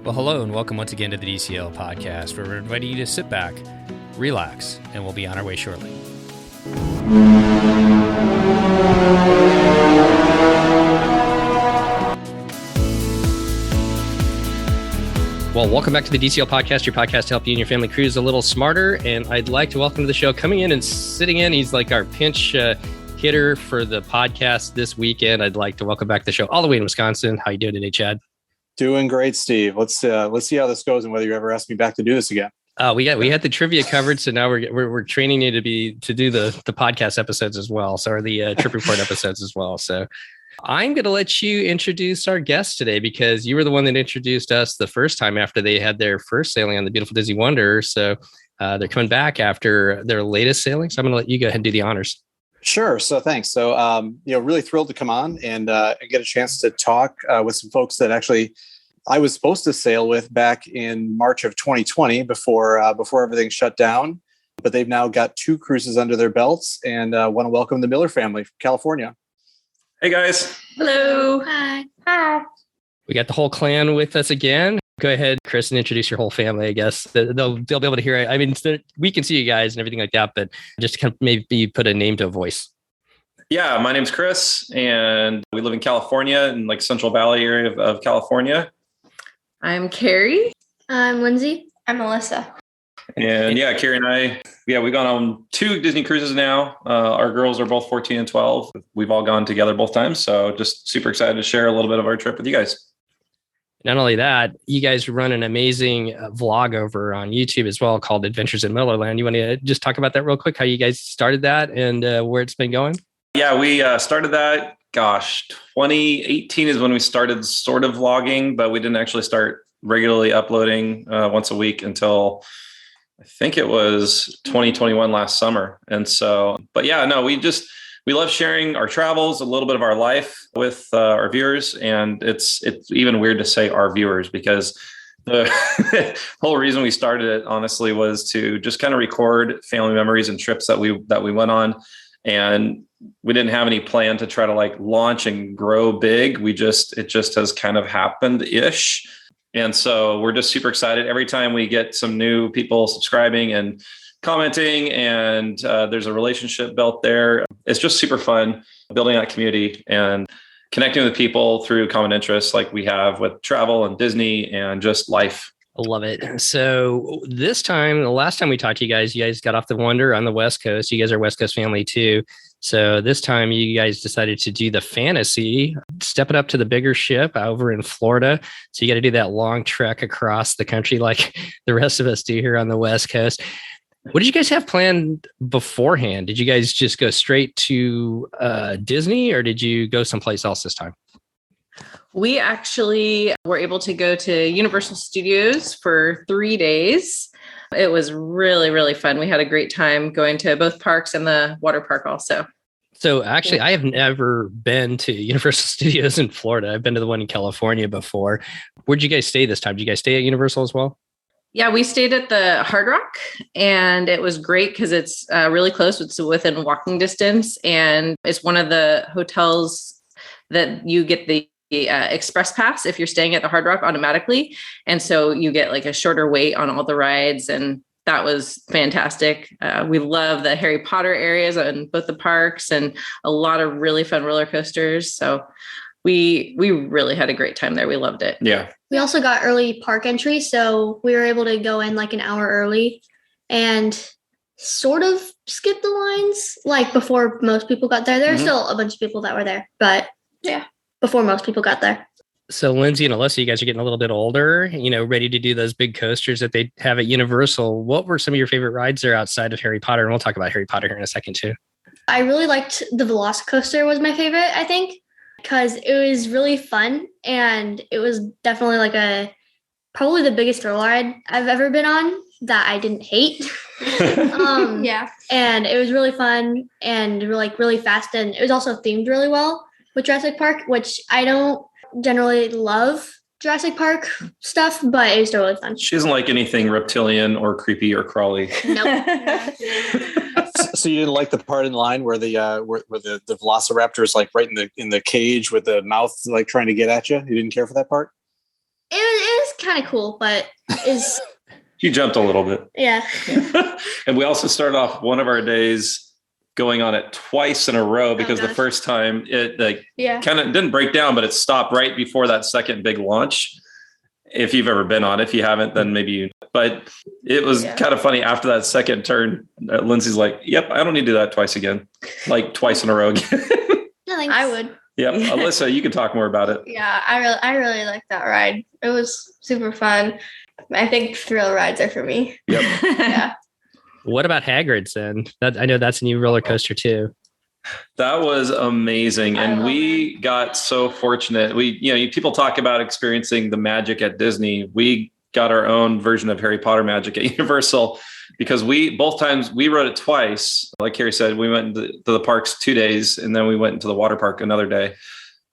Well, hello and welcome once again to the DCL podcast, where we're inviting you to sit back, relax, and we'll be on our way shortly. Well, welcome back to the DCL podcast, your podcast to help you and your family cruise a little smarter. And I'd like to welcome to the show, coming in and sitting in, he's like our pinch hitter for the podcast this weekend. I'd like to welcome back to the show all the way in Wisconsin. How you doing today, Chad? Doing great, Steve. Let's see how this goes and whether you ever ask me back to do this again. We had the trivia covered, so now we're training you to do the podcast episodes as well, or the trip report episodes as well. So I'm going to let you introduce our guest today because you were the one that introduced us the first time after they had their first sailing on the beautiful Disney Wonder. So they're coming back after their latest sailing. So I'm going to let you go ahead and do the honors. Sure. So thanks. So, really thrilled to come on and get a chance to talk with some folks that actually I was supposed to sail with back in March of 2020 before everything shut down. But they've now got 2 cruises under their belts and want to welcome the Miller family from California. Hey, guys. Hello. Hi. We got the whole clan with us again. Go ahead, Chris, and introduce your whole family, I guess. They'll be able to hear it. I mean, we can see you guys and everything like that, but just kind of maybe put a name to a voice. Yeah, my name's Chris, and we live in California, in like Central Valley area of California. I'm Carrie. I'm Lindsay. I'm Melissa. And yeah, Carrie and I, we've gone on 2 Disney cruises now. Our girls are both 14 and 12. We've all gone together both times. So just super excited to share a little bit of our trip with you guys. Not only that, you guys run an amazing vlog over on YouTube as well called Adventures in Millerland. You want to just talk about that real quick, how you guys started that and where it's been going? Yeah, we started that, 2018 is when we started sort of vlogging, but we didn't actually start regularly uploading once a week until I think it was 2021 last summer. And so, but yeah, no, we love sharing our travels, a little bit of our life with our viewers. And it's even weird to say our viewers because the whole reason we started it, honestly, was to just kind of record family memories and trips that we went on. And we didn't have any plan to try to like launch and grow big. It just has kind of happened-ish. And so we're just super excited every time we get some new people subscribing and commenting, and there's a relationship built there. It's just super fun building that community and connecting with people through common interests like we have with travel and Disney and just life. I love it. So the last time we talked to you guys got off the Wonder on the West Coast. You guys are West Coast family too. So this time you guys decided to do the Fantasy, step it up to the bigger ship over in Florida. So you got to do that long trek across the country like the rest of us do here on the West Coast. What did you guys have planned beforehand? Did you guys just go straight to Disney or did you go someplace else this time? We actually were able to go to Universal Studios for 3 days. It was really, really fun. We had a great time going to both parks and the water park also. So actually, I have never been to Universal Studios in Florida. I've been to the one in California before. Where'd you guys stay this time? Did you guys stay at Universal as well? Yeah, we stayed at the Hard Rock and it was great because it's really close. It's within walking distance and it's one of the hotels that you get the express pass if you're staying at the Hard Rock automatically. And so you get like a shorter wait on all the rides. And that was fantastic. We love the Harry Potter areas on both the parks and a lot of really fun roller coasters. So we really had a great time there. We loved it. Yeah. We also got early park entry, so we were able to go in like an hour early and sort of skip the lines like before most people got there. There's still a bunch of people that were there, but yeah, before most people got there. So Lindsay and Alyssa, you guys are getting a little bit older, ready to do those big coasters that they have at Universal. What were some of your favorite rides there outside of Harry Potter? And we'll talk about Harry Potter here in a second too. I really liked the Velocicoaster was my favorite, I think, because it was really fun and it was definitely like probably the biggest thrill ride I've ever been on that I didn't hate. Yeah. And it was really fun and really fast. And it was also themed really well with Jurassic Park, which I don't generally love Jurassic Park stuff, but it was totally fun. She doesn't like anything reptilian or creepy or crawly. Nope. So you didn't like the part in line where the Velociraptor is like right in the cage with the mouth like trying to get at you? You didn't care for that part? It was kind of cool, but is You jumped a little bit. yeah. And we also started off one of our days going on it twice in a row because the first time it kind of didn't break down, but it stopped right before that second big launch. If you've ever been on it, if you haven't, then maybe you, but it was kind of funny after that second turn. Lindsay's like, yep, I don't need to do that twice again, like twice in a row again. No, thanks. I would. Yep. Alyssa, you can talk more about it. Yeah, I really like that ride. It was super fun. I think thrill rides are for me. Yep. Yeah. What about Hagrid's then? I know that's a new roller coaster too. That was amazing. And we got so fortunate. People talk about experiencing the magic at Disney. We got our own version of Harry Potter magic at Universal because both times we rode it twice. Like Carrie said, we went to the parks 2 days and then we went into the water park another day.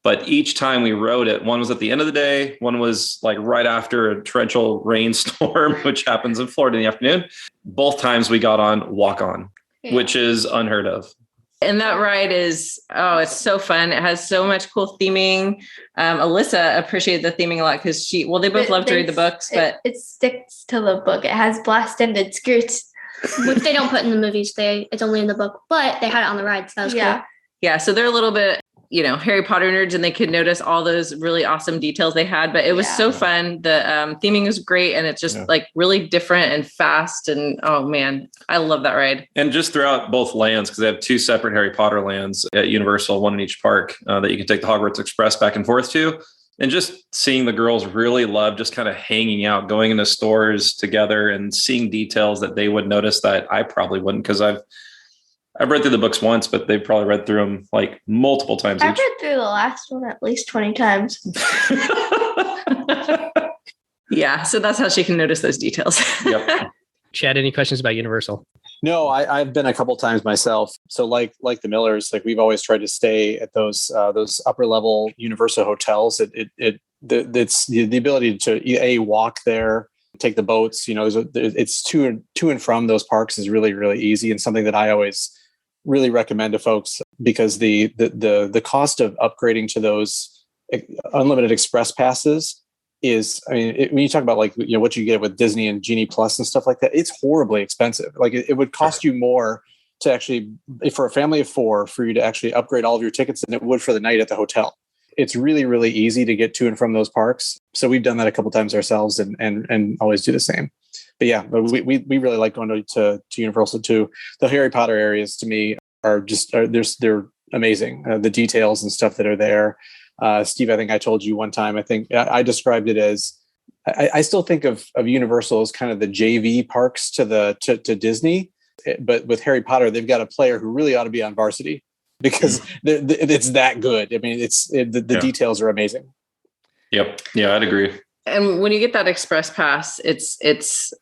But each time we rode it, one was at the end of the day, one was like right after a torrential rainstorm, which happens in Florida in the afternoon. Both times we got on walk on, which is unheard of. And that ride is, it's so fun. It has so much cool theming. Alyssa appreciated the theming a lot because they both love to read the books, but it sticks to the book. It has blast-ended skirts, which they don't put in the movies. It's only in the book, but they had it on the rides. That was cool. Yeah. So they're a little bit, Harry Potter nerds, and they could notice all those really awesome details they had, but it was so fun. The theming was great. And it's just like really different and fast. And oh man, I love that ride. And just throughout both lands, because they have 2 separate Harry Potter lands at Universal, one in each park that you can take the Hogwarts Express back and forth to. And just seeing the girls really love just kind of hanging out, going into stores together and seeing details that they would notice that I probably wouldn't, because I've read through the books once, but they've probably read through them like multiple times. I've read through the last one at least 20 times. Yeah. So that's how she can notice those details. Yep. Chad, any questions about Universal? No, I've been a couple times myself. So like the Millers, like we've always tried to stay at those upper level Universal hotels. It's the ability to walk there, take the boats. It's to and from those parks is really, really easy, and something that I always really recommend to folks, because the cost of upgrading to those unlimited express passes is, when you talk about what you get with Disney and Genie Plus and stuff like that, it's horribly expensive. Like it would cost you more to actually, for a family of 4, for you to actually upgrade all of your tickets than it would for the night at the hotel. It's really, really easy to get to and from those parks. So we've done that a couple of times ourselves and always do the same. But yeah, we really like going to Universal too. The Harry Potter areas to me they're amazing. The details and stuff that are there. Steve, I think I told you one time, I think I described it as, I still think of Universal as kind of the JV parks to Disney, but with Harry Potter, they've got a player who really ought to be on varsity because it's that good. The details are amazing. Yep. Yeah, I'd agree. And when you get that express pass,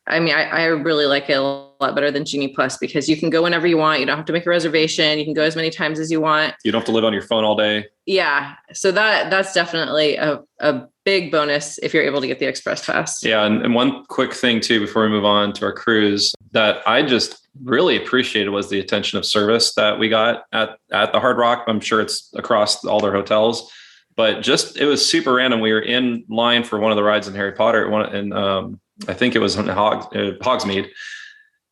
I really like it a lot better than Genie Plus, because you can go whenever you want. You don't have to make a reservation. You can go as many times as you want. You don't have to live on your phone all day. Yeah. So that's definitely a big bonus if you're able to get the express pass. Yeah. And one quick thing too, before we move on to our cruise, that I just really appreciated was the attention of service that we got at the Hard Rock. I'm sure it's across all their hotels. But it was super random. We were in line for one of the rides in Harry Potter, and I think it was in Hogsmeade.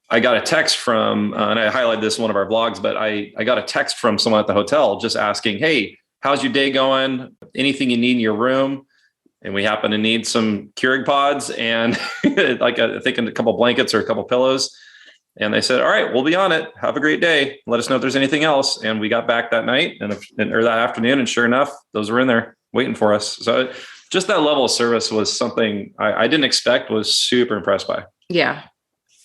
I got a text from, and I highlighted this in one of our vlogs, but I got a text from someone at the hotel just asking, hey, how's your day going? Anything you need in your room? And we happen to need some Keurig pods and I think a couple blankets or a couple pillows. And they said, all right, we'll be on it. Have a great day. Let us know if there's anything else. And we got back that night or that afternoon. And sure enough, those were in there waiting for us. So just that level of service was something I didn't expect, was super impressed by. Yeah.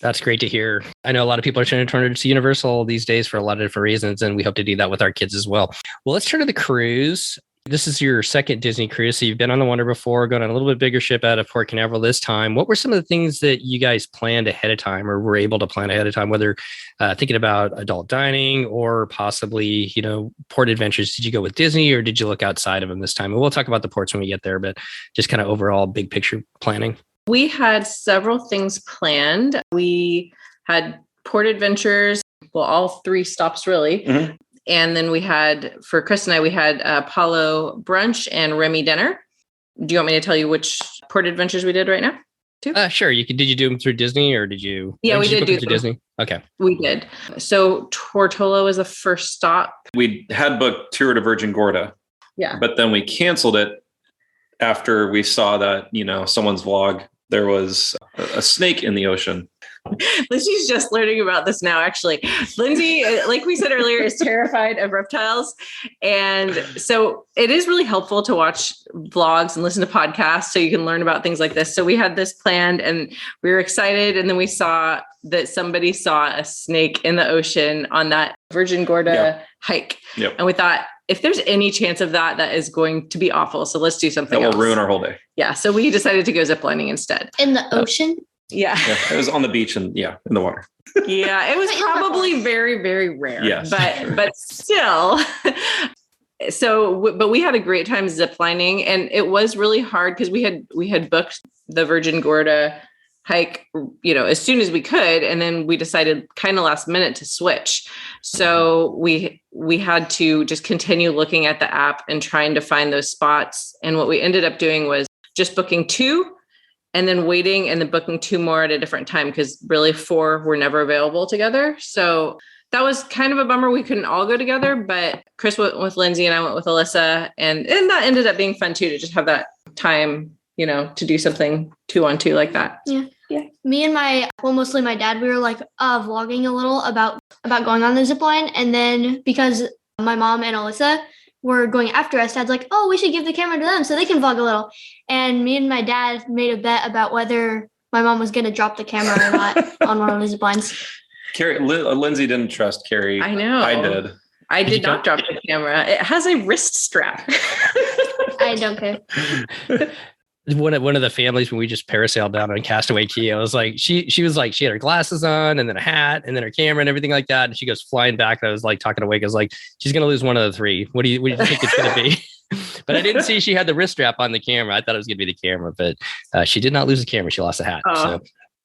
That's great to hear. I know a lot of people are trying to turn to Universal these days for a lot of different reasons, and we hope to do that with our kids as well. Well, let's turn to the cruise. This is your second Disney cruise. So you've been on the Wonder before, going on a little bit bigger ship out of Port Canaveral this time. What were some of the things that you guys planned ahead of time or were able to plan ahead of time, whether thinking about adult dining or possibly, port adventures? Did you go with Disney or did you look outside of them this time? And we'll talk about the ports when we get there, but just kind of overall big picture planning. We had several things planned. We had port adventures, all 3 stops really. Mm-hmm. And then we had, for Chris and I, we had Apollo brunch and Remy dinner. Do you want me to tell you which port adventures we did right now? Sure. Did you do them through Disney or did you? Yeah, we did do through Disney. Okay. We did. So Tortola was the first stop. We had booked tour to Virgin Gorda. Yeah. But then we canceled it after we saw that, someone's vlog, there was a snake in the ocean. Lindsay's just learning about this now, actually. Lindsay, like we said earlier, is terrified of reptiles. And so it is really helpful to watch vlogs and listen to podcasts so you can learn about things like this. So we had this planned and we were excited. And then we saw that somebody saw a snake in the ocean on that Virgin Gorda hike. Yep. And we thought, if there's any chance of that is going to be awful. So let's do something else. That will ruin our whole day. Yeah. So we decided to go ziplining instead. In the ocean? Yeah. It was on the beach and in the water. Yeah. It was probably very, very rare. Yes. But still. But we had a great time ziplining, and it was really hard because we had booked the Virgin Gorda hike, as soon as we could. And then we decided kind of last minute to switch. So we had to just continue looking at the app and trying to find those spots. And what we ended up doing was just booking 2 and then waiting and then booking 2 more at a different time, because really 4 were never available together. So that was kind of a bummer. We couldn't all go together, but Chris went with Lindsay and I went with Alyssa. And that ended up being fun too, to just have that time, to do something 2-on-2 like that. Yeah. Yeah. Me and mostly my dad, we were like vlogging a little about going on the zip line. And then because my mom and Alyssa were going after us, Dad's like, oh, we should give the camera to them so they can vlog a little. And me and my dad made a bet about whether my mom was going to drop the camera or not on one of the zip lines. Lindsay didn't trust Carrie. I know. I did. I did not drop the camera. It has a wrist strap. I don't care. One of the families, when we just parasailed down on Castaway Key, I was like, she was like, she had her glasses on and then a hat and then her camera and everything like that. And she goes flying back. And I was like talking to Wake. I was like, she's going to lose one of the 3. What do you think it's going to be? But I didn't see she had the wrist strap on the camera. I thought it was going to be the camera, but she did not lose the camera. She lost the hat. So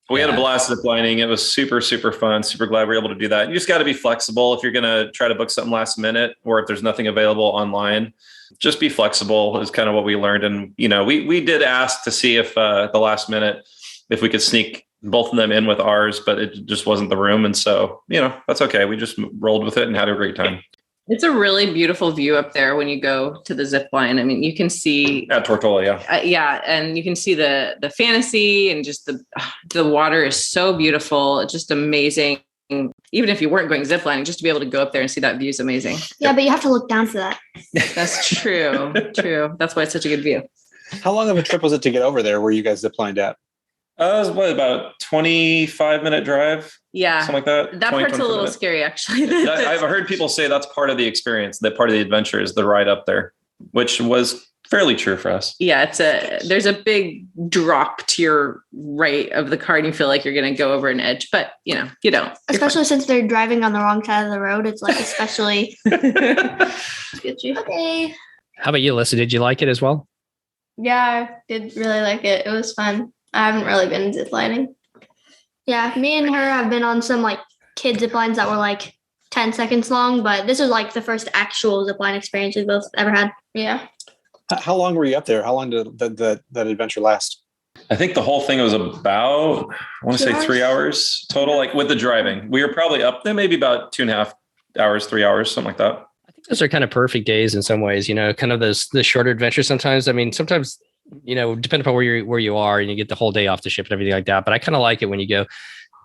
we had a blast ziplining. It was super, super fun. Super glad we were able to do that. You just got to be flexible if you're going to try to book something last minute, or if there's nothing available online. Just be flexible is kind of what we learned. And, we did ask to see if the last minute, if we could sneak both of them in with ours, but it just wasn't the room. And so, that's okay. We just rolled with it and had a great time. It's a really beautiful view up there when you go to the zip line. I mean, you can see at Tortola. Yeah. And you can see the fantasy, and just the water is so beautiful. It's just amazing. Even if you weren't going ziplining, just to be able to go up there and see that view is amazing. Yeah, but you have to look down for that. That's true. True. That's why it's such a good view. How long of a trip was it to get over there where you guys ziplined at? It was about 25-minute drive. Yeah. Something like that. That part's a little scary, actually. I've heard people say that's part of the experience. That part of the adventure is the ride up there, which was fairly true for us. Yeah. There's a big drop to your right of the car and you feel like you're going to go over an edge, but you don't. Especially since they're driving on the wrong side of the road. It's like, especially. Okay. How about you, Alyssa? Did you like it as well? Yeah, I did really like it. It was fun. I haven't really been ziplining. Yeah, me and her have been on some like kid zip lines that were like 10 seconds long, but this was like the first actual zip line experience we both ever had. Yeah. How long were you up there? How long did that adventure last? I think the whole thing was about, I want to say 3 hours total, like with the driving. We were probably up there maybe about 2.5 hours, 3 hours, something like that. I think those are kind of perfect days in some ways, kind of the shorter adventures sometimes. I mean, sometimes, depending upon where you are and you get the whole day off the ship and everything like that. But I kind of like it when you go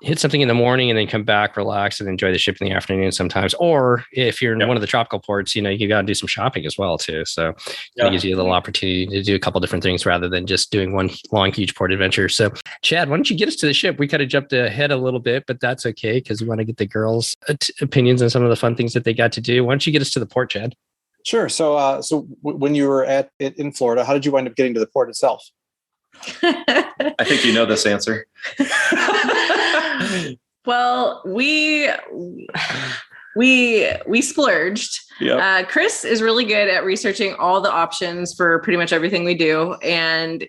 hit something in the morning and then come back, relax, and enjoy the ship in the afternoon sometimes. Or if you're in one of the tropical ports, you got to do some shopping as well too. So it gives you a little opportunity to do a couple different things rather than just doing one long, huge port adventure. So Chad, why don't you get us to the ship? We kind of jumped ahead a little bit, but that's okay because we want to get the girls' opinions on some of the fun things that they got to do. Why don't you get us to the port, Chad? Sure. So when you were in Florida, how did you wind up getting to the port itself? I think you know this answer. Well, we splurged. Yep. Chris is really good at researching all the options for pretty much everything we do. And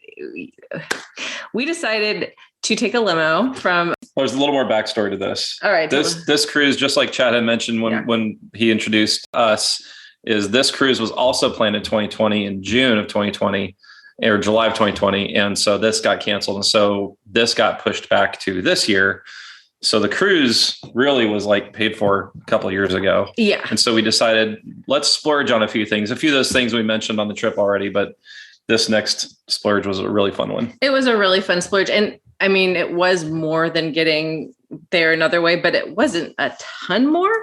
we decided to take a limo from... There's a little more backstory to this. All right. This cruise, just like Chad had mentioned when he introduced us, is this cruise was also planned in 2020, in June of 2020. or July of 2020. And so this got canceled. And so this got pushed back to this year. So the cruise really was like paid for a couple of years ago. Yeah. And so we decided, let's splurge on a few things. A few of those things we mentioned on the trip already, but this next splurge was a really fun one. It was a really fun splurge. And I mean, it was more than getting there another way, but it wasn't a ton more.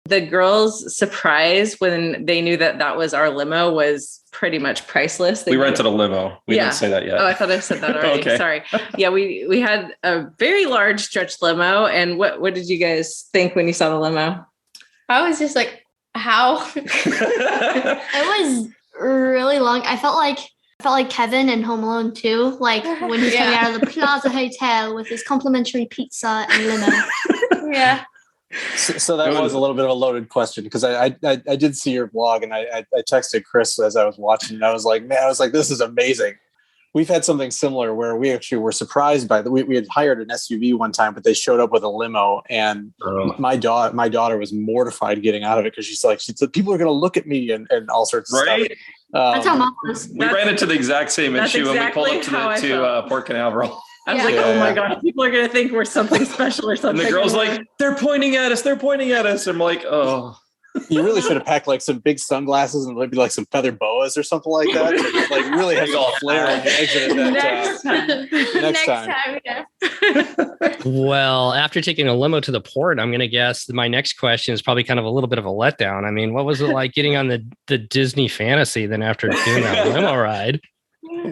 The girls' surprise when they knew that that was our limo was pretty much priceless. We rented a limo. We didn't say that yet. Oh, I thought I said that already. Okay. Sorry. Yeah, we had a very large stretch limo. And what did you guys think when you saw the limo? I was just like, how? It was really long. I felt like Kevin in Home Alone 2, like when he's coming out of the Plaza Hotel with his complimentary pizza and limo. Yeah. So that was a little bit of a loaded question because I did see your vlog and I texted Chris as I was watching and I was like, this is amazing. We've had something similar where we actually were surprised by we had hired an SUV one time, but they showed up with a limo and my daughter was mortified getting out of it because she said people are going to look at me and all sorts of stuff. That's how mom was. We ran into the exact same issue when we pulled up to Port Canaveral. I was like, oh my God, people are going to think we're something special or something. And the girl's like, they're pointing at us. I'm like, oh. You really should have packed like some big sunglasses and maybe like some feather boas or something like that. To, like really have all flair when you exited that. Next time. Yeah. Well, after taking a limo to the port, I'm going to guess that my next question is probably kind of a little bit of a letdown. I mean, what was it like getting on the Disney Fantasy then after doing that limo ride?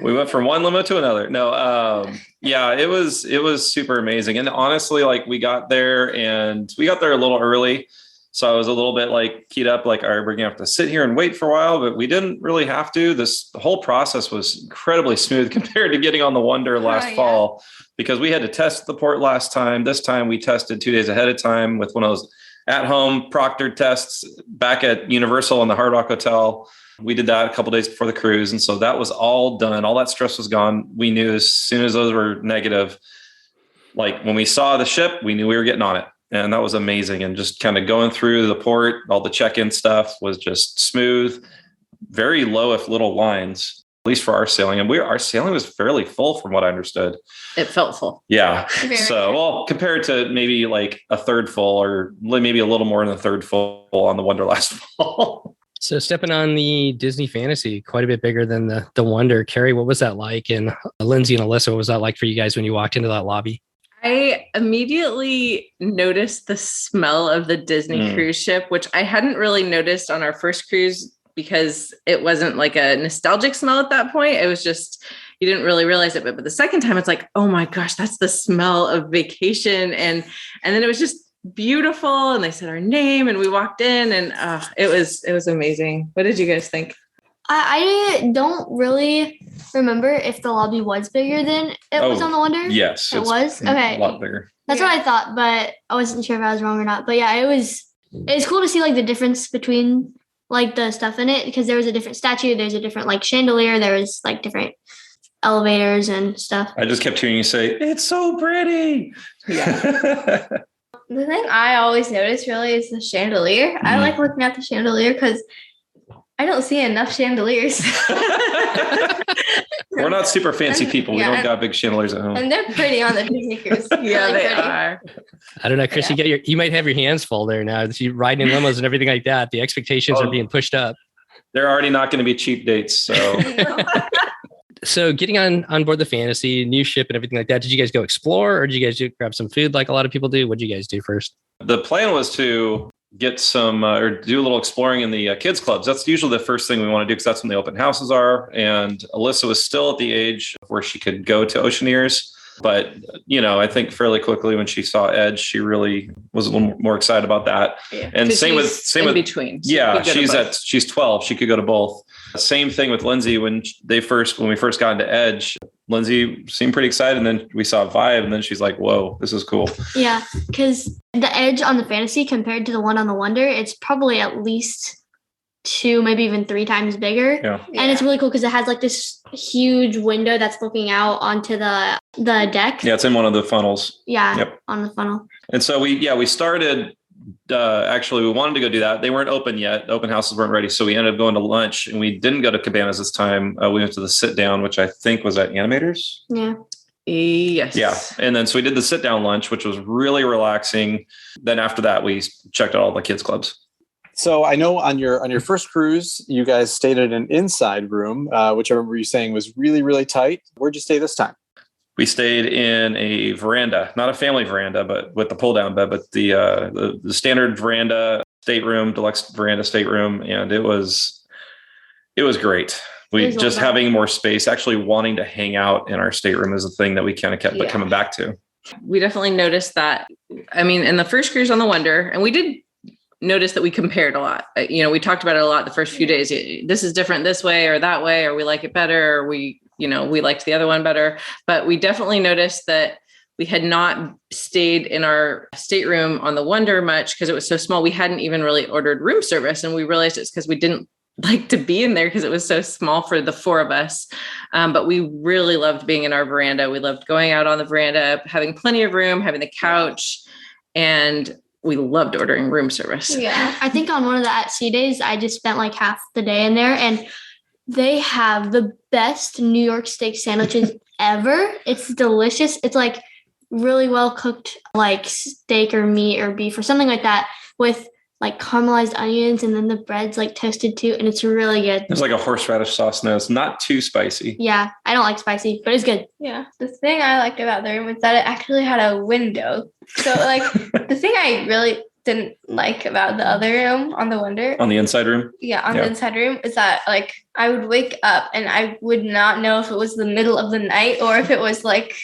We went from one limo to another. No, yeah, it was super amazing. And honestly, like we got there a little early. So I was a little bit like keyed up, like, all right, we're gonna have to sit here and wait for a while, but we didn't really have to. The whole process was incredibly smooth compared to getting on the Wonder last fall, because we had to test the port last time. This time we tested 2 days ahead of time with one of those at-home proctored tests back at Universal in the Hard Rock Hotel. We did that a couple of days before the cruise. And so that was all done. All that stress was gone. We knew as soon as those were negative, like when we saw the ship, we knew we were getting on it. And that was amazing. And just kind of going through the port, all the check-in stuff was just smooth, very low, if little lines, at least for our sailing. And our sailing was fairly full from what I understood. It felt full. Yeah. So, well, compared to maybe like a third full or maybe a little more than a third full on the Wonder last fall. So stepping on the Disney Fantasy, quite a bit bigger than the Wonder. Carrie, what was that like? And Lindsay and Alyssa, what was that like for you guys when you walked into that lobby? I immediately noticed the smell of the Disney cruise ship, which I hadn't really noticed on our first cruise because it wasn't like a nostalgic smell at that point. It was just, you didn't really realize it. But the second time it's like, oh my gosh, that's the smell of vacation. And then it was just beautiful. And they said our name and we walked in and it was amazing. What did you guys think? I don't really remember if the lobby was bigger than it was on the Wonder. Yes. It was? Okay. A lot bigger. That's what I thought, but I wasn't sure if I was wrong or not. But yeah, it's cool to see like the difference between like the stuff in it, because there was a different statue, there's a different like chandelier, there was like different elevators and stuff. I just kept hearing you say, it's so pretty. Yeah. The thing I always notice really is the chandelier. I like looking at the chandelier because I don't see enough chandeliers. We're not super fancy people. We don't got big chandeliers at home. And they're pretty on the Disney cruise. Yeah, they are. I don't know, Chris, you might have your hands full there now. You riding in limos and everything like that. The expectations are being pushed up. They're already not going to be cheap dates. So So getting on board the Fantasy, new ship and everything like that, did you guys go explore or did you guys grab some food like a lot of people do? What did you guys do first? The plan was to get some or do a little exploring in the kids clubs. That's usually the first thing we want to do because that's when the open houses are. And Alyssa was still at the age where she could go to Oceaneers. But, I think fairly quickly when she saw Edge, she really was a little more excited about that. Yeah. And same with between. So yeah, she's 12. She could go to both. Same thing with Lindsay when we first got into Edge. Lindsay seemed pretty excited, and then we saw Vibe, and then she's like, "Whoa, this is cool." Yeah, because the Edge on the Fantasy compared to the one on the Wonder, it's probably at least 2, maybe even 3 times bigger. Yeah. And it's really cool because it has like this huge window that's looking out onto the deck. Yeah, it's in one of the funnels. Yeah, yep. On the funnel. And so we started actually, we wanted to go do that. They weren't open yet. The open houses weren't ready. So we ended up going to lunch, and we didn't go to Cabanas this time. We went to the sit down, which I think was at Animators. Yeah. Yes. Yeah. And then so we did the sit down lunch, which was really relaxing. Then after that, we checked out all the kids clubs. So I know on your first cruise, you guys stayed in an inside room, which I remember you saying was really, really tight. Where'd you stay this time? We stayed in a veranda, not a family veranda, but with the pull down bed, but the standard veranda stateroom, deluxe veranda stateroom. And it was great. We just having more space, actually wanting to hang out in our stateroom is a thing that we kind of kept coming back to. We definitely noticed that. I mean, in the first cruise on the Wonder, and we did notice that we compared a lot. We talked about it a lot the first few days. This is different this way or that way, or we like it better, or we liked the other one better. But we definitely noticed that we had not stayed in our stateroom on the Wonder much because it was so small. We hadn't even really ordered room service, and we realized it's because we didn't like to be in there because it was so small for the four of us. But we really loved being in our veranda. We loved going out on the veranda, having plenty of room, having the couch, and we loved ordering room service. Yeah. I think on one of the at sea days, I just spent like half the day in there, and they have the best New York steak sandwiches ever. It's delicious. It's like really well cooked, like steak or meat or beef or something like that, with like caramelized onions, and then the bread's like toasted too, and it's really good. It's like a horseradish sauce, and it's not too spicy. Yeah, I don't like spicy, but it's good. Yeah, the thing I liked about the room was that it actually had a window. So like the thing I really didn't like about the other room on the Wonder, on the inside room, the inside room, is that like I would wake up and I would not know if it was the middle of the night or if it was like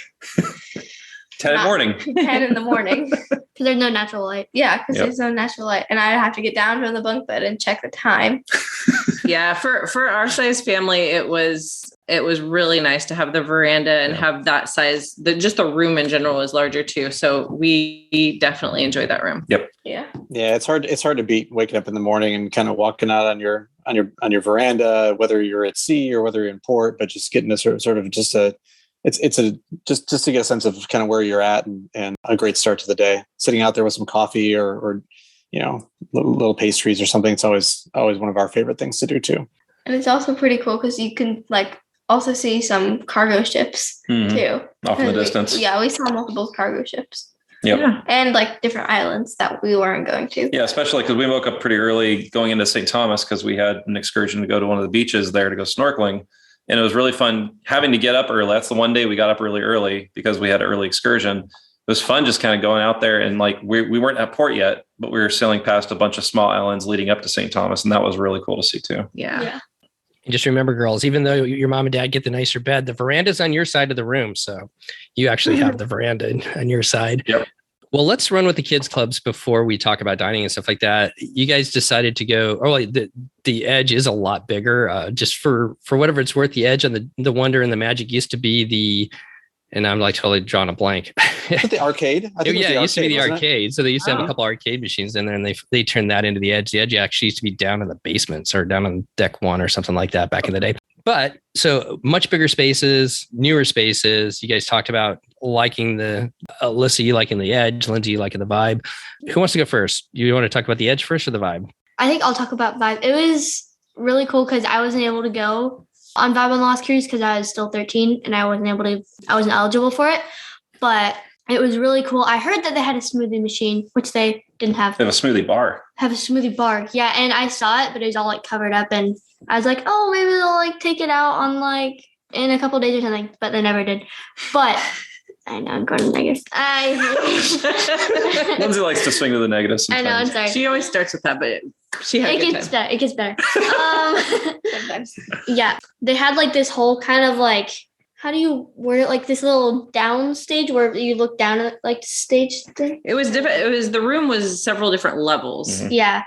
10 in the morning. 10 in the morning. Because there's no natural light. Yeah, because there's no natural light. And I'd have to get down from the bunk bed and check the time. Yeah, for our size family, it was really nice to have the veranda and have that size. Just the room in general is larger too. So we definitely enjoyed that room. Yep. Yeah. Yeah, it's hard to beat waking up in the morning and kind of walking out on your veranda, whether you're at sea or whether you're in port, but just getting a sort of just a it's just to get a sense of kind of where you're at and a great start to the day. Sitting out there with some coffee or little pastries or something. It's always one of our favorite things to do too. And it's also pretty cool because you can like also see some cargo ships too. Off in the distance. We saw multiple cargo ships. Yep. Yeah. And like different islands that we weren't going to. Yeah, especially because we woke up pretty early going into St. Thomas because we had an excursion to go to one of the beaches there to go snorkeling. And it was really fun having to get up early. That's the one day we got up early because we had an early excursion. It was fun just kind of going out there and like we weren't at port yet, but we were sailing past a bunch of small islands leading up to St. Thomas. And that was really cool to see too. Yeah. And just remember, girls, even though your mom and dad get the nicer bed, the veranda's on your side of the room. So you actually have the veranda on your side. Yep. Well, let's run with the kids clubs before we talk about dining and stuff like that. You guys decided to go, the Edge is a lot bigger. Just for whatever it's worth, the Edge on the Wonder and the Magic used to be and I'm like totally drawing a blank. The arcade? It used to be the arcade. So they used to have a couple arcade machines in there, and they turned that into the Edge. The Edge actually used to be down in the basements or down on deck one or something like that back in the day. But so much bigger spaces, newer spaces. You guys talked about liking Alyssa, you liking the Edge, Lindsay, you liking the Vibe. Who wants to go first? You want to talk about the Edge first or the Vibe? I think I'll talk about Vibe. It was really cool because I wasn't able to go on Vibe on the last cruise because I was still 13 and I wasn't eligible for it. But it was really cool. I heard that they had a smoothie machine, which they didn't have. They have a smoothie bar. Yeah. And I saw it, but it was all like covered up. And I was like, oh, maybe they'll like take it out on like in a couple of days or something. But they never did. But I know I'm going to negatives. Lindsay likes to swing to the negatives sometimes. I know, I'm sorry. She always starts with that, but she had a good time. It gets better. Sometimes. Yeah. They had like this whole kind of like, how do you word it? Like this little down stage where you look down at like stage thing. It was different. The room was several different levels. Mm-hmm. Yeah.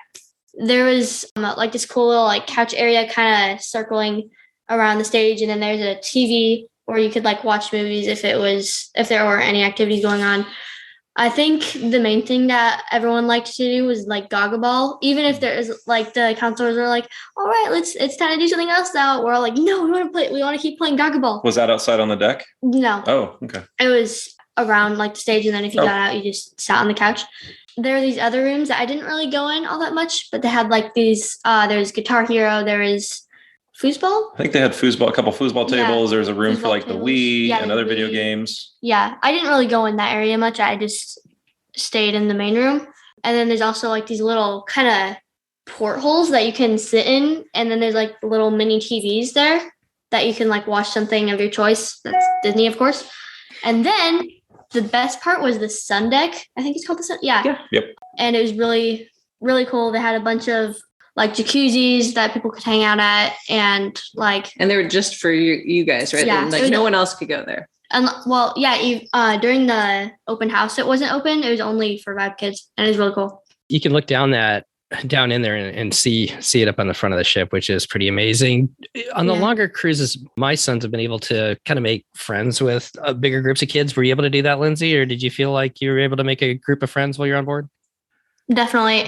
There was like this cool little like couch area kind of circling around the stage. And then there's a TV where you could like watch movies if there were any activities going on. I think the main thing that everyone liked to do was like Gaga Ball. Even if there is like the counselors are like, all right, it's time to do something else now. We're all like, no, we want to keep playing Gaga Ball. Was that outside on the deck? No. Oh, okay. It was around like the stage, and then if you got out, you just sat on the couch. There are these other rooms that I didn't really go in all that much, but they had like these. There's Guitar Hero. There is foosball. I think they had foosball, a couple foosball tables. There's a room for like tables. the Wii and the other Wii. video games. Yeah, I didn't really go in that area much. I just stayed in the main room. And then there's also like these little kind of portholes that you can sit in. And then there's like little mini TVs there that you can like watch something of your choice. That's Disney, of course. And then the best part was the sun deck. I think it's called the sun. Yeah. Yep. And it was really, really cool. They had a bunch of like jacuzzis that people could hang out at, and they were just for you guys, right? Yeah, Like no one else could go there. And during the open house, it wasn't open. It was only for Vibe kids, and it was really cool. You can look down in there and see it up on the front of the ship, which is pretty amazing. On the longer cruises, my sons have been able to kind of make friends with bigger groups of kids. Were you able to do that, Lindsay, or did you feel like you were able to make a group of friends while you're on board? Definitely.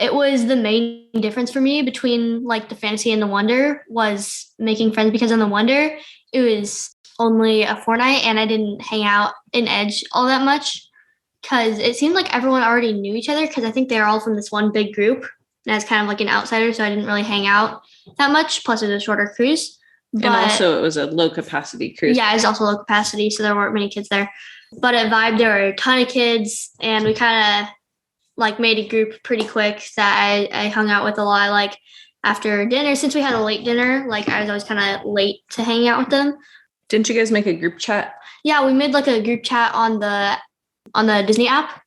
It was the main difference for me between like the Fantasy and the Wonder was making friends, because on the Wonder, it was only a fortnight and I didn't hang out in Edge all that much because it seemed like everyone already knew each other, because I think they're all from this one big group. And I was kind of like an outsider, so I didn't really hang out that much. Plus, it was a shorter cruise. And also, it was a low capacity cruise. Yeah, it was also low capacity, so there weren't many kids there. But at Vibe, there were a ton of kids, and we kind of like made a group pretty quick that I hung out with a lot. Like after dinner, since we had a late dinner, like I was always kind of late to hang out with them. Didn't you guys make a group chat? Yeah, we made like a group chat on the Disney app,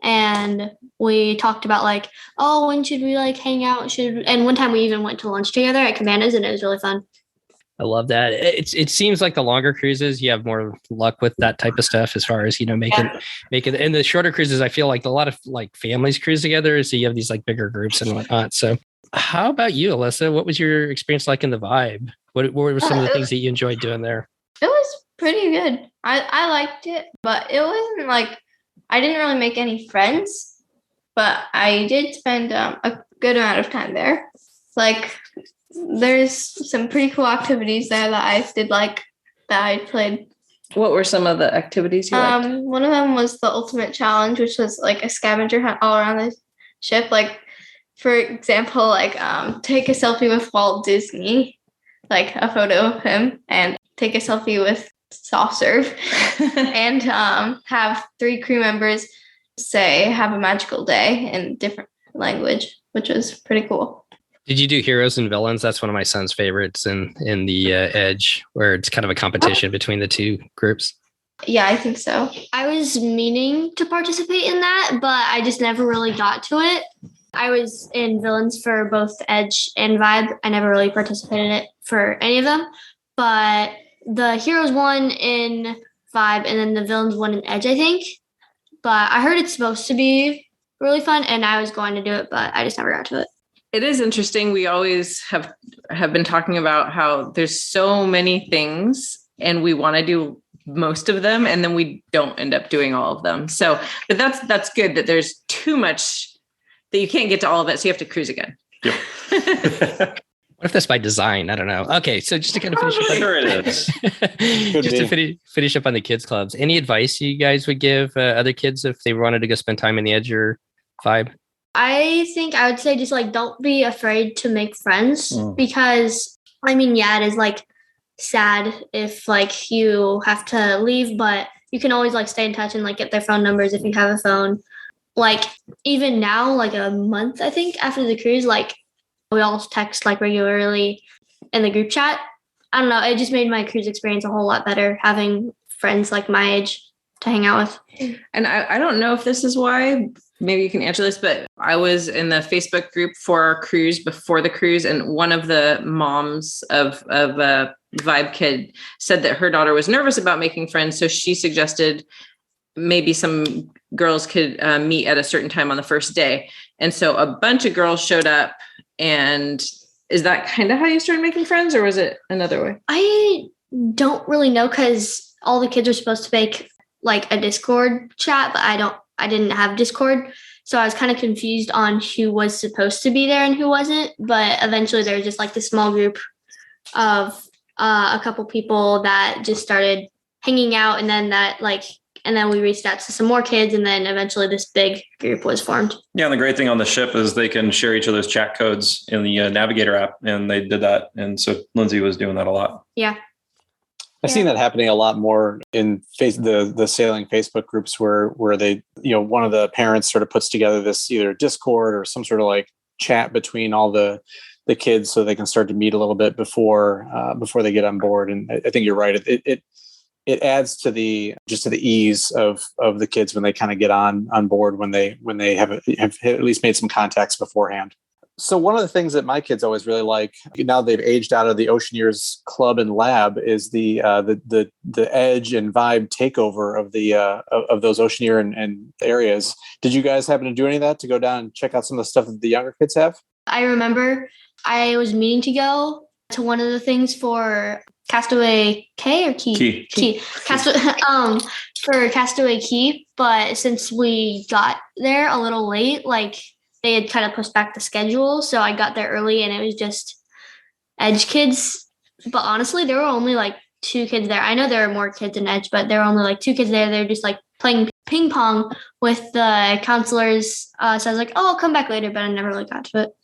and we talked about like, oh, when should we like hang out? And one time we even went to lunch together at Comanda's, and it was really fun. I love that. It seems like the longer cruises, you have more luck with that type of stuff as far as, making it. And the shorter cruises, I feel like a lot of like families cruise together. So you have these like bigger groups and whatnot. So how about you, Alyssa? What was your experience like in the Vibe? What were some of the things that you enjoyed doing there? It was pretty good. I liked it, but it wasn't like, I didn't really make any friends, but I did spend a good amount of time there. Like, there's some pretty cool activities there that I did like, that I played. What were some of the activities you liked? One of them was the Ultimate Challenge, which was like a scavenger hunt all around the ship. Like, for example, like take a selfie with Walt Disney, like a photo of him, and take a selfie with Soft Serve, and have 3 crew members say "Have a magical day" in different language, which was pretty cool. Did you do heroes and villains? That's one of my son's favorites in the Edge, where it's kind of a competition between the two groups. Yeah, I think so. I was meaning to participate in that, but I just never really got to it. I was in villains for both Edge and Vibe. I never really participated in it for any of them, but the heroes won in Vibe, and then the villains won in Edge, I think. But I heard it's supposed to be really fun, and I was going to do it, but I just never got to it. It is interesting. We always have been talking about how there's so many things and we want to do most of them, and then we don't end up doing all of them. So, but that's good that there's too much that you can't get to all of it. So you have to cruise again. Yep. What if that's by design? I don't know. Okay, so just to kind of finish up, sure it is. Just to finish up on the kids clubs. Any advice you guys would give other kids if they wanted to go spend time in the Edge or Vibe? I think I would say just like don't be afraid to make friends, because I mean, yeah, it is like sad if like you have to leave, but you can always like stay in touch and like get their phone numbers if you have a phone. Like even now, like a month I think after the cruise, like we all text like regularly in the group chat. I don't know, it just made my cruise experience a whole lot better having friends like my age to hang out with. And I don't know if this is why, maybe you can answer this, but I was in the Facebook group for our cruise before the cruise, and one of the moms of a Vibe kid said that her daughter was nervous about making friends. So she suggested maybe some girls could meet at a certain time on the first day. And so a bunch of girls showed up. And is that kind of how you started making friends, or was it another way? I don't really know, because all the kids are supposed to make like a Discord chat, but I didn't have Discord. So I was kind of confused on who was supposed to be there and who wasn't. But eventually there was just like this small group of a couple people that just started hanging out. And then that like And then we reached out to some more kids, and then eventually this big group was formed. Yeah, and the great thing on the ship is they can share each other's chat codes in the Navigator app, and they did that. And so Lindsay was doing that a lot. Yeah. I've seen that happening a lot more in the sailing Facebook groups where they, one of the parents sort of puts together this either Discord or some sort of like chat between all the kids so they can start to meet a little bit before they get on board. And I think you're right. It adds to the ease of the kids when they kind of get on board when they have at least made some contacts beforehand. So one of the things that my kids always really like, now they've aged out of the Oceaneers Club and Lab, is the edge and vibe takeover of those Oceaneer and areas. Did you guys happen to do any of that, to go down and check out some of the stuff that the younger kids have? I remember I was meaning to go to one of the things for Castaway Cay or Key? Key. For Castaway Cay, but since we got there a little late, like they had kind of pushed back the schedule, so I got there early and it was just Edge kids. But honestly, there were only like 2 kids there. I know there were more kids in Edge, but there were only like 2 kids there. They were just like playing ping pong with the counselors. So I was like, oh, I'll come back later, but I never really got to it.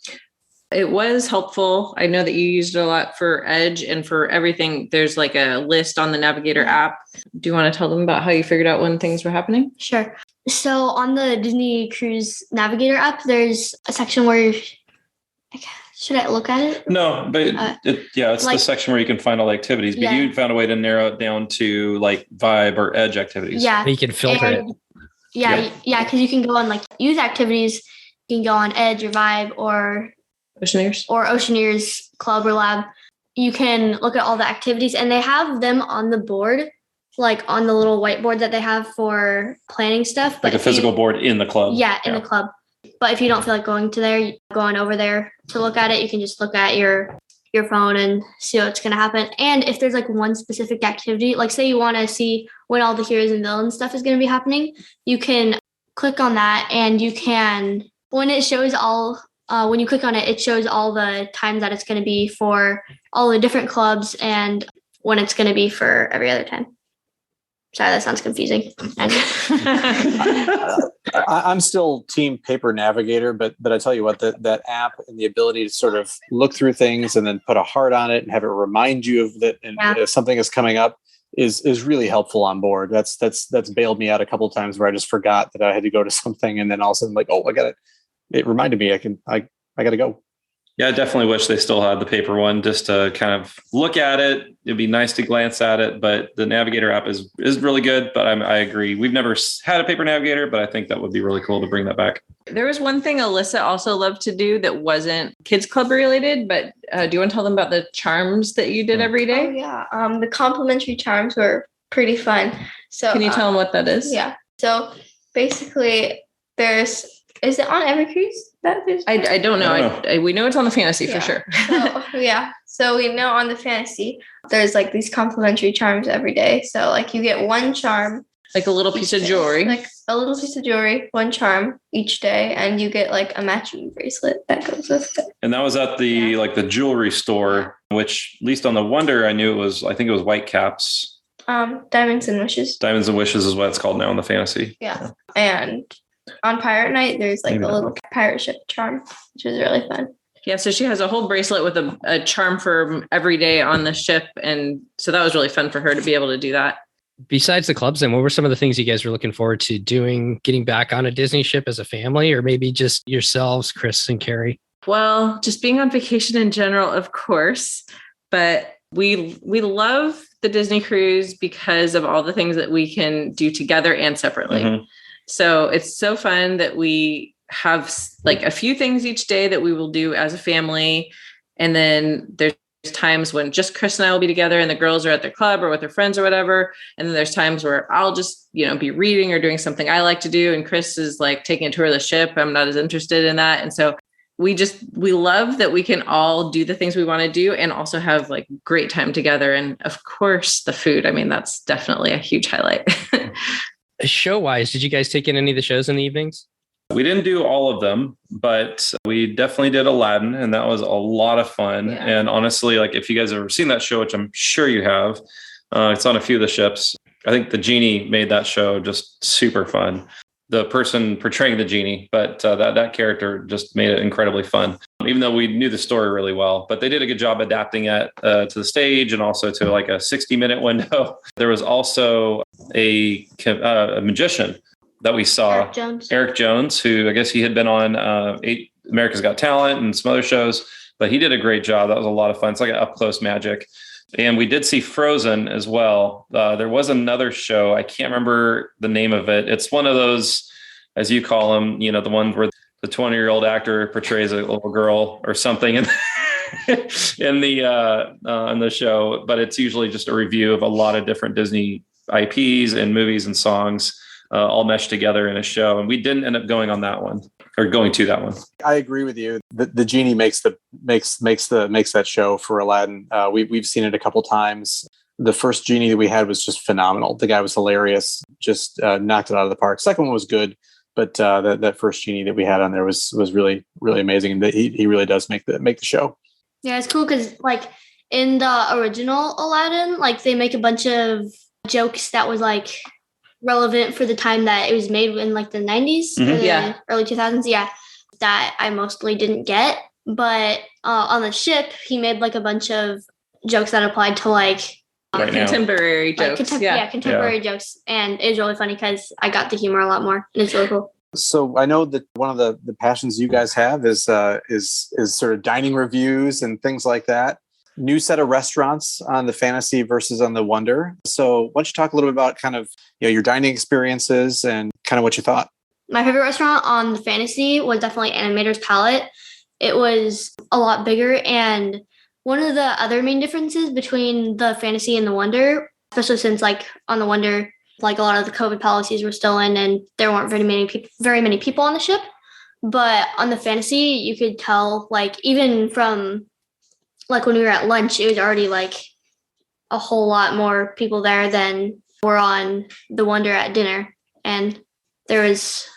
It was helpful. I know that you used it a lot for Edge and for everything. There's like a list on the Navigator app. Do you want to tell them about how you figured out when things were happening? Sure. So on the Disney Cruise Navigator app, there's a section where should I look at it? No, but it's like, the section where you can find all the activities, but you found a way to narrow it down to like Vibe or Edge activities. Yeah. You can filter it. Yeah. Because you can go on like youth activities. You can go on Edge or Vibe or Oceaneers Club or Lab. You can look at all the activities, and they have them on the board, like on the little whiteboard that they have for planning stuff. Like a physical board in the club. Yeah, in the club. But if you don't feel like going to there, you go on over there to look at it. You can just look at your phone and see what's going to happen. And if there's like one specific activity, like say you want to see when all the heroes and villains stuff is going to be happening, you can click on that, and you can, when it shows all, when you click on it, it shows all the times that it's going to be for all the different clubs and when it's going to be for every other time. Sorry, that sounds confusing. I'm still team paper navigator, but I tell you what, that app and the ability to sort of look through things and then put a heart on it and have it remind you of that, and if something is coming up, is really helpful on board. That's bailed me out a couple of times where I just forgot that I had to go to something, and then all of a sudden like, oh, I got it. It reminded me I got to go. Yeah, I definitely wish they still had the paper one just to kind of look at it. It'd be nice to glance at it, but the Navigator app is really good. But I agree. We've never had a paper Navigator, but I think that would be really cool to bring that back. There was one thing Alyssa also loved to do that wasn't kids club related, but do you want to tell them about the charms that you did every day? Oh, yeah. The complimentary charms were pretty fun. So can you tell them what that is? Yeah. So basically is it on every cruise? I don't know. We know it's on the Fantasy for sure. So we know on the Fantasy, there's like these complimentary charms every day. So like you get one charm. Like a little piece of jewelry. Like a little piece of jewelry, one charm each day. And you get like a matching bracelet that goes with it. And that was at the the jewelry store, which at least on the Wonder, I think it was Whitecaps. Diamonds and Wishes. Diamonds and Wishes is what it's called now on the Fantasy. Yeah. And on Pirate Night, there's like a little pirate ship charm, which is really fun. Yeah, so she has a whole bracelet with a charm for every day on the ship. And so that was really fun for her to be able to do that. Besides the clubs, then what were some of the things you guys were looking forward to doing, getting back on a Disney ship as a family, or maybe just yourselves, Chris and Carrie? Well, just being on vacation in general, of course. But we love the Disney cruise because of all the things that we can do together and separately. Mm-hmm. So it's so fun that we have like a few things each day that we will do as a family. And then there's times when just Chris and I will be together and the girls are at their club or with their friends or whatever. And then there's times where I'll just, be reading or doing something I like to do. And Chris is like taking a tour of the ship. I'm not as interested in that. And so we love that we can all do the things we want to do and also have like great time together. And of course the food, that's definitely a huge highlight. Show-wise, did you guys take in any of the shows in the evenings? We didn't do all of them, but we definitely did Aladdin, and that was a lot of fun. Yeah. And honestly, like if you guys have ever seen that show, which I'm sure you have, it's on a few of the ships. I think the genie made that show just super fun. The person portraying the genie, but that character just made it incredibly fun, even though we knew the story really well. But they did a good job adapting it to the stage and also to like a 60-minute window. There was also a magician that we saw, Eric Jones, who I guess he had been on America's Got Talent and some other shows, but he did a great job. That was a lot of fun. It's like an up-close magic. And we did see Frozen as well. There was another show. I can't remember the name of it. It's one of those, as you call them, the one where the 20-year-old actor portrays a little girl or something in the show. But it's usually just a review of a lot of different Disney IPs and movies and songs all meshed together in a show. And we didn't end up going on that one. Or going to that one. I agree with you. The genie makes that show for Aladdin. We've seen it a couple times. The first genie that we had was just phenomenal. The guy was hilarious. Just knocked it out of the park. Second one was good, but that first genie that we had on there was really, really amazing. And he really does make the show. Yeah, it's cool because like in the original Aladdin, like they make a bunch of jokes that was like relevant for the time that it was made in like the 90s or the early 2000s. Yeah, that I mostly didn't get. But on the ship, he made like a bunch of jokes that applied to like contemporary jokes. Contemporary jokes. And it was really funny because I got the humor a lot more. And it's really cool. So I know that one of the passions you guys have is sort of dining reviews and things like that. New set of restaurants on the Fantasy versus on the Wonder. So why don't you talk a little bit about kind of your dining experiences and kind of what you thought? My favorite restaurant on the Fantasy was definitely Animator's Palette. It was a lot bigger, and one of the other main differences between the Fantasy and the Wonder, especially since like on the Wonder, like a lot of the COVID policies were still in and there weren't very many people on the ship. But on the Fantasy, you could tell like even from like when we were at lunch, it was already like a whole lot more people there than were on the Wonder at dinner. And there was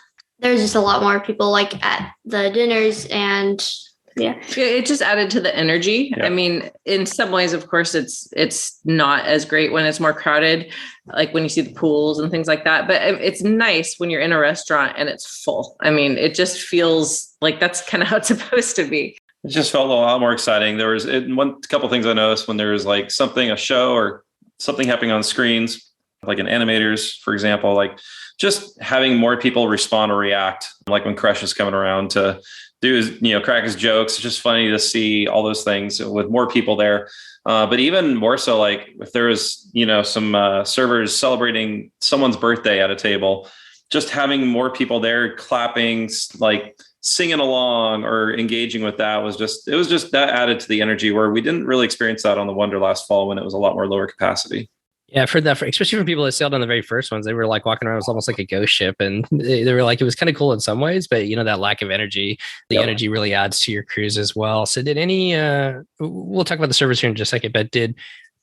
just a lot more people like at the dinners, and it just added to the energy. I mean, in some ways, of course, it's not as great when it's more crowded, like when you see the pools and things like that. But it's nice when you're in a restaurant and it's full. I mean, it just feels like that's kind of how it's supposed to be. It just felt a lot more exciting. There was one couple things I noticed when there was like a show or something happening on screens, like in Animators, for example, like just having more people respond or react, like when Crush is coming around to do his, crack his jokes. It's just funny to see all those things with more people there. But even more so, like if there was, some servers celebrating someone's birthday at a table, just having more people there clapping, like singing along or engaging with that was just that added to the energy, where we didn't really experience that on the Wonder last fall when it was a lot more lower capacity. Yeah, I've heard that, especially from people that sailed on the very first ones. They were like walking around, it was almost like a ghost ship. And they were like, it was kind of cool in some ways, but that lack of energy, the energy really adds to your cruise as well. So did any, we'll talk about the service here in just a second, but did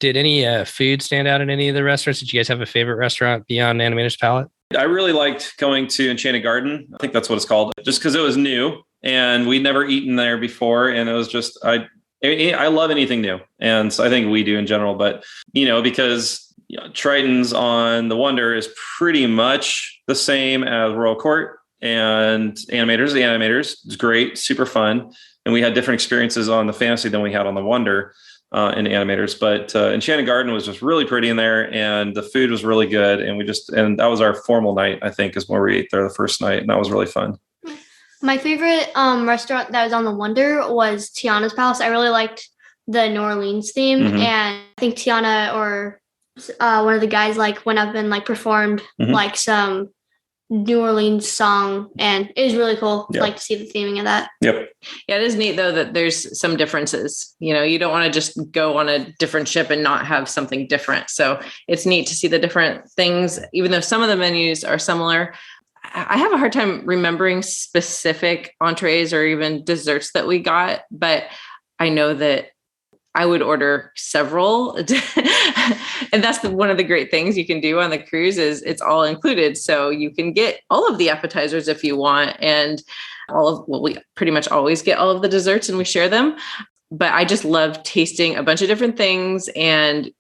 any food stand out in any of the restaurants? Did you guys have a favorite restaurant beyond Animator's Palette? I really liked going to Enchanted Garden. I think that's what it's called, just because it was new and we'd never eaten there before. And it was just, I love anything new. And so I think we do in general, but, because Triton's on the Wonder is pretty much the same as Royal Court and Animators. The Animators is great, super fun. And we had different experiences on the Fantasy than we had on the Wonder in Animators. But Enchanted Garden was just really pretty in there, and the food was really good. And that was our formal night, I think, is where we ate there the first night. And that was really fun. My favorite restaurant that was on the Wonder was Tiana's Palace. I really liked the New Orleans theme. Mm-hmm. And I think Tiana or one of the guys like went up and like performed like some New Orleans song, and it was really cool like to see the theming of that. Yep. Yeah, it is neat though that there's some differences. You don't want to just go on a different ship and not have something different. So it's neat to see the different things, even though some of the menus are similar. I have a hard time remembering specific entrees or even desserts that we got, but I know that I would order several. And that's one of the great things you can do on the cruise is it's all included. So you can get all of the appetizers if you want, and we pretty much always get all of the desserts and we share them. But I just love tasting a bunch of different things and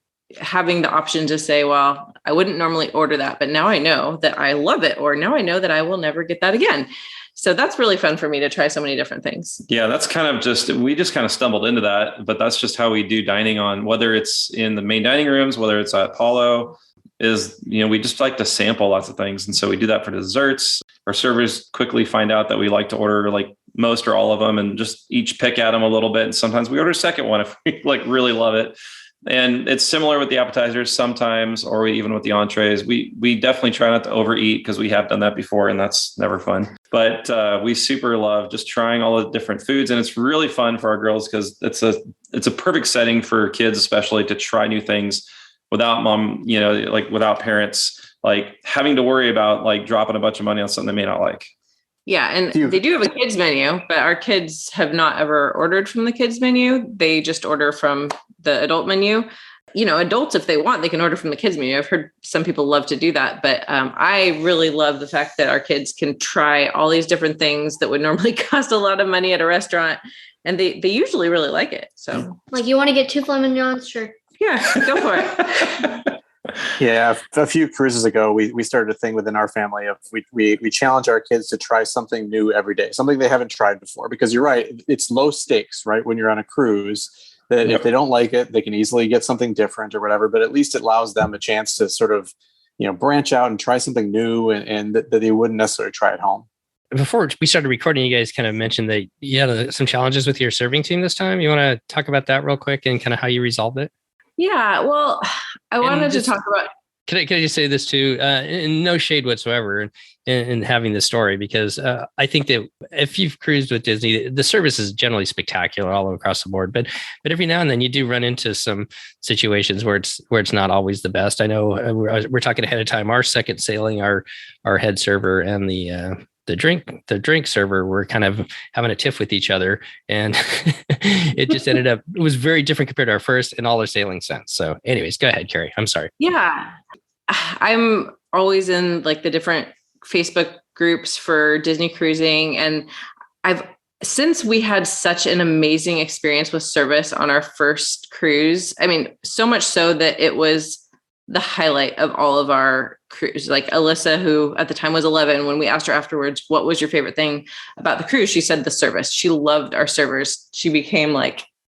having the option to say, well, I wouldn't normally order that, but now I know that I love it, or now I know that I will never get that again. So that's really fun for me to try so many different things. Yeah, that's kind of we just kind of stumbled into that, but that's just how we do dining on, whether it's in the main dining rooms, whether it's at Apollo, we just like to sample lots of things. And so we do that for desserts. Our servers quickly find out that we like to order like most or all of them and just each pick at them a little bit. And sometimes we order a second one if we like really love it. And it's similar with the appetizers sometimes, or even with the entrees. We definitely try not to overeat because we have done that before and that's never fun. But we super love just trying all the different foods. And it's really fun for our girls because it's a perfect setting for kids, especially to try new things without mom, like without parents, like having to worry about like dropping a bunch of money on something they may not like. Yeah. And they do have a kids menu, but our kids have not ever ordered from the kids menu. They just order from the adult menu. Adults, if they want, they can order from the kids menu. I've heard some people love to do that, but I really love the fact that our kids can try all these different things that would normally cost a lot of money at a restaurant. And they usually really like it. So like, you want to get 2 filet mignons? Sure. Yeah, go for it. Yeah, a few cruises ago, we started a thing within our family of we challenge our kids to try something new every day, something they haven't tried before. Because you're right, it's low stakes, right? When you're on a cruise, that if they don't like it, they can easily get something different or whatever. But at least it allows them a chance to sort of, branch out and try something new and that they wouldn't necessarily try at home. Before we started recording, you guys kind of mentioned that you had some challenges with your serving team this time. You want to talk about that real quick and kind of how you resolved it? Yeah, well, I wanted to talk about. Can I just say this too? And no shade whatsoever in having this story, because I think that if you've cruised with Disney, the service is generally spectacular all across the board. But every now and then you do run into some situations where it's not always the best. I know we're talking ahead of time. Our second sailing, our head server and the drink server were kind of having a tiff with each other, and it just ended up, it was very different compared to our first and all our sailing since. So anyways, go ahead, Carrie. I'm sorry. Yeah. I'm always in like the different Facebook groups for Disney cruising. And since we had such an amazing experience with service on our first cruise, I mean, so much so that it was the highlight of all of our cruise. Like Alyssa, who at the time was 11, when we asked her afterwards, what was your favorite thing about the cruise? She said the service. She loved our servers. She became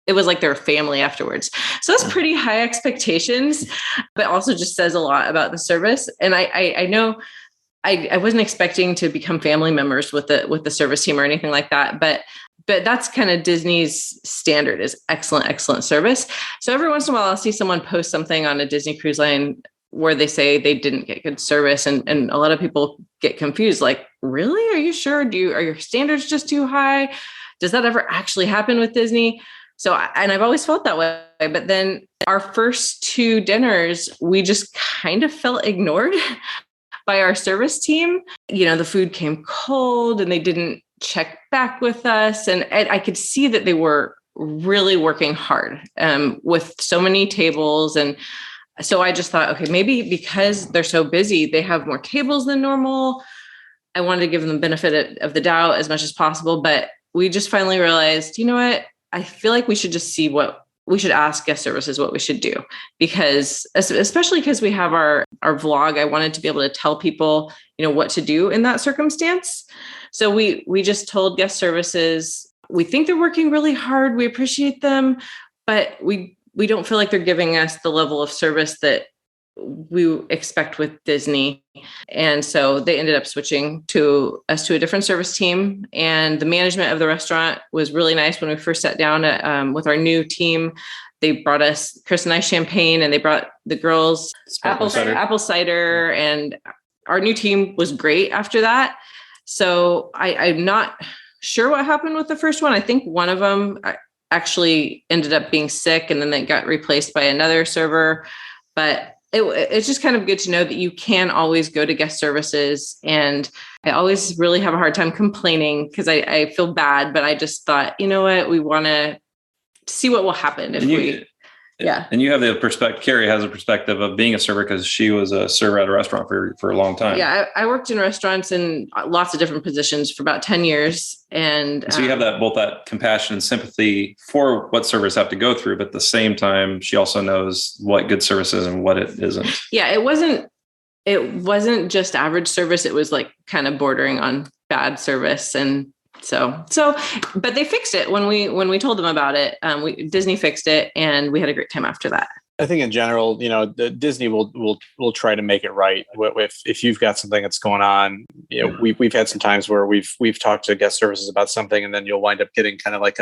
it was like their family afterwards. So that's pretty high expectations, but also just says a lot about the service. And I know I wasn't expecting to become family members with the service team or anything like that, but that's kind of Disney's standard, is excellent service. So every once in a while, I'll see someone post something on a Disney cruise line where they say they didn't get good service. And a lot of people get confused. Like, really? Are you sure? Are your standards just too high? Does that ever actually happen with Disney? So, and I've always felt that way. But then our first 2 dinners, we just kind of felt ignored by our service team. The food came cold and they didn't check back with us. And I could see that they were really working hard with so many tables. And so I just thought, okay, maybe because they're so busy, they have more tables than normal. I wanted to give them the benefit of the doubt as much as possible. But we just finally realized, you know what? I feel like we should just see what we should ask guest services what we should do, because especially because we have our vlog, I wanted to be able to tell people, what to do in that circumstance. So we just told guest services, we think they're working really hard. We appreciate them, but we don't feel like they're giving us the level of service that we expect with Disney. And so they ended up switching us to a different service team. And the management of the restaurant was really nice. When we first sat down with our new team, they brought us, Chris and I, champagne, and they brought the girls apple cider. And our new team was great after that. So I'm not sure what happened with the first one. I think one of them actually ended up being sick, and then they got replaced by another server. But it's just kind of good to know that you can always go to guest services. And I always really have a hard time complaining because I feel bad, but I just thought, you know what, we want to see what will happen if Yeah. And you have the perspective, Carrie has a perspective of being a server because she was a server at a restaurant for a long time. Yeah. I worked in restaurants in lots of different positions for about 10 years. And so you have both that compassion and sympathy for what servers have to go through, but at the same time, she also knows what good service is and what it isn't. Yeah. It wasn't just average service. It was like kind of bordering on bad service. And but they fixed it when we told them about it. Disney fixed it, and we had a great time after that. I think in general, Disney will try to make it right. If you've got something that's going on, we've had some times where we've talked to guest services about something, and then you'll wind up getting kind of like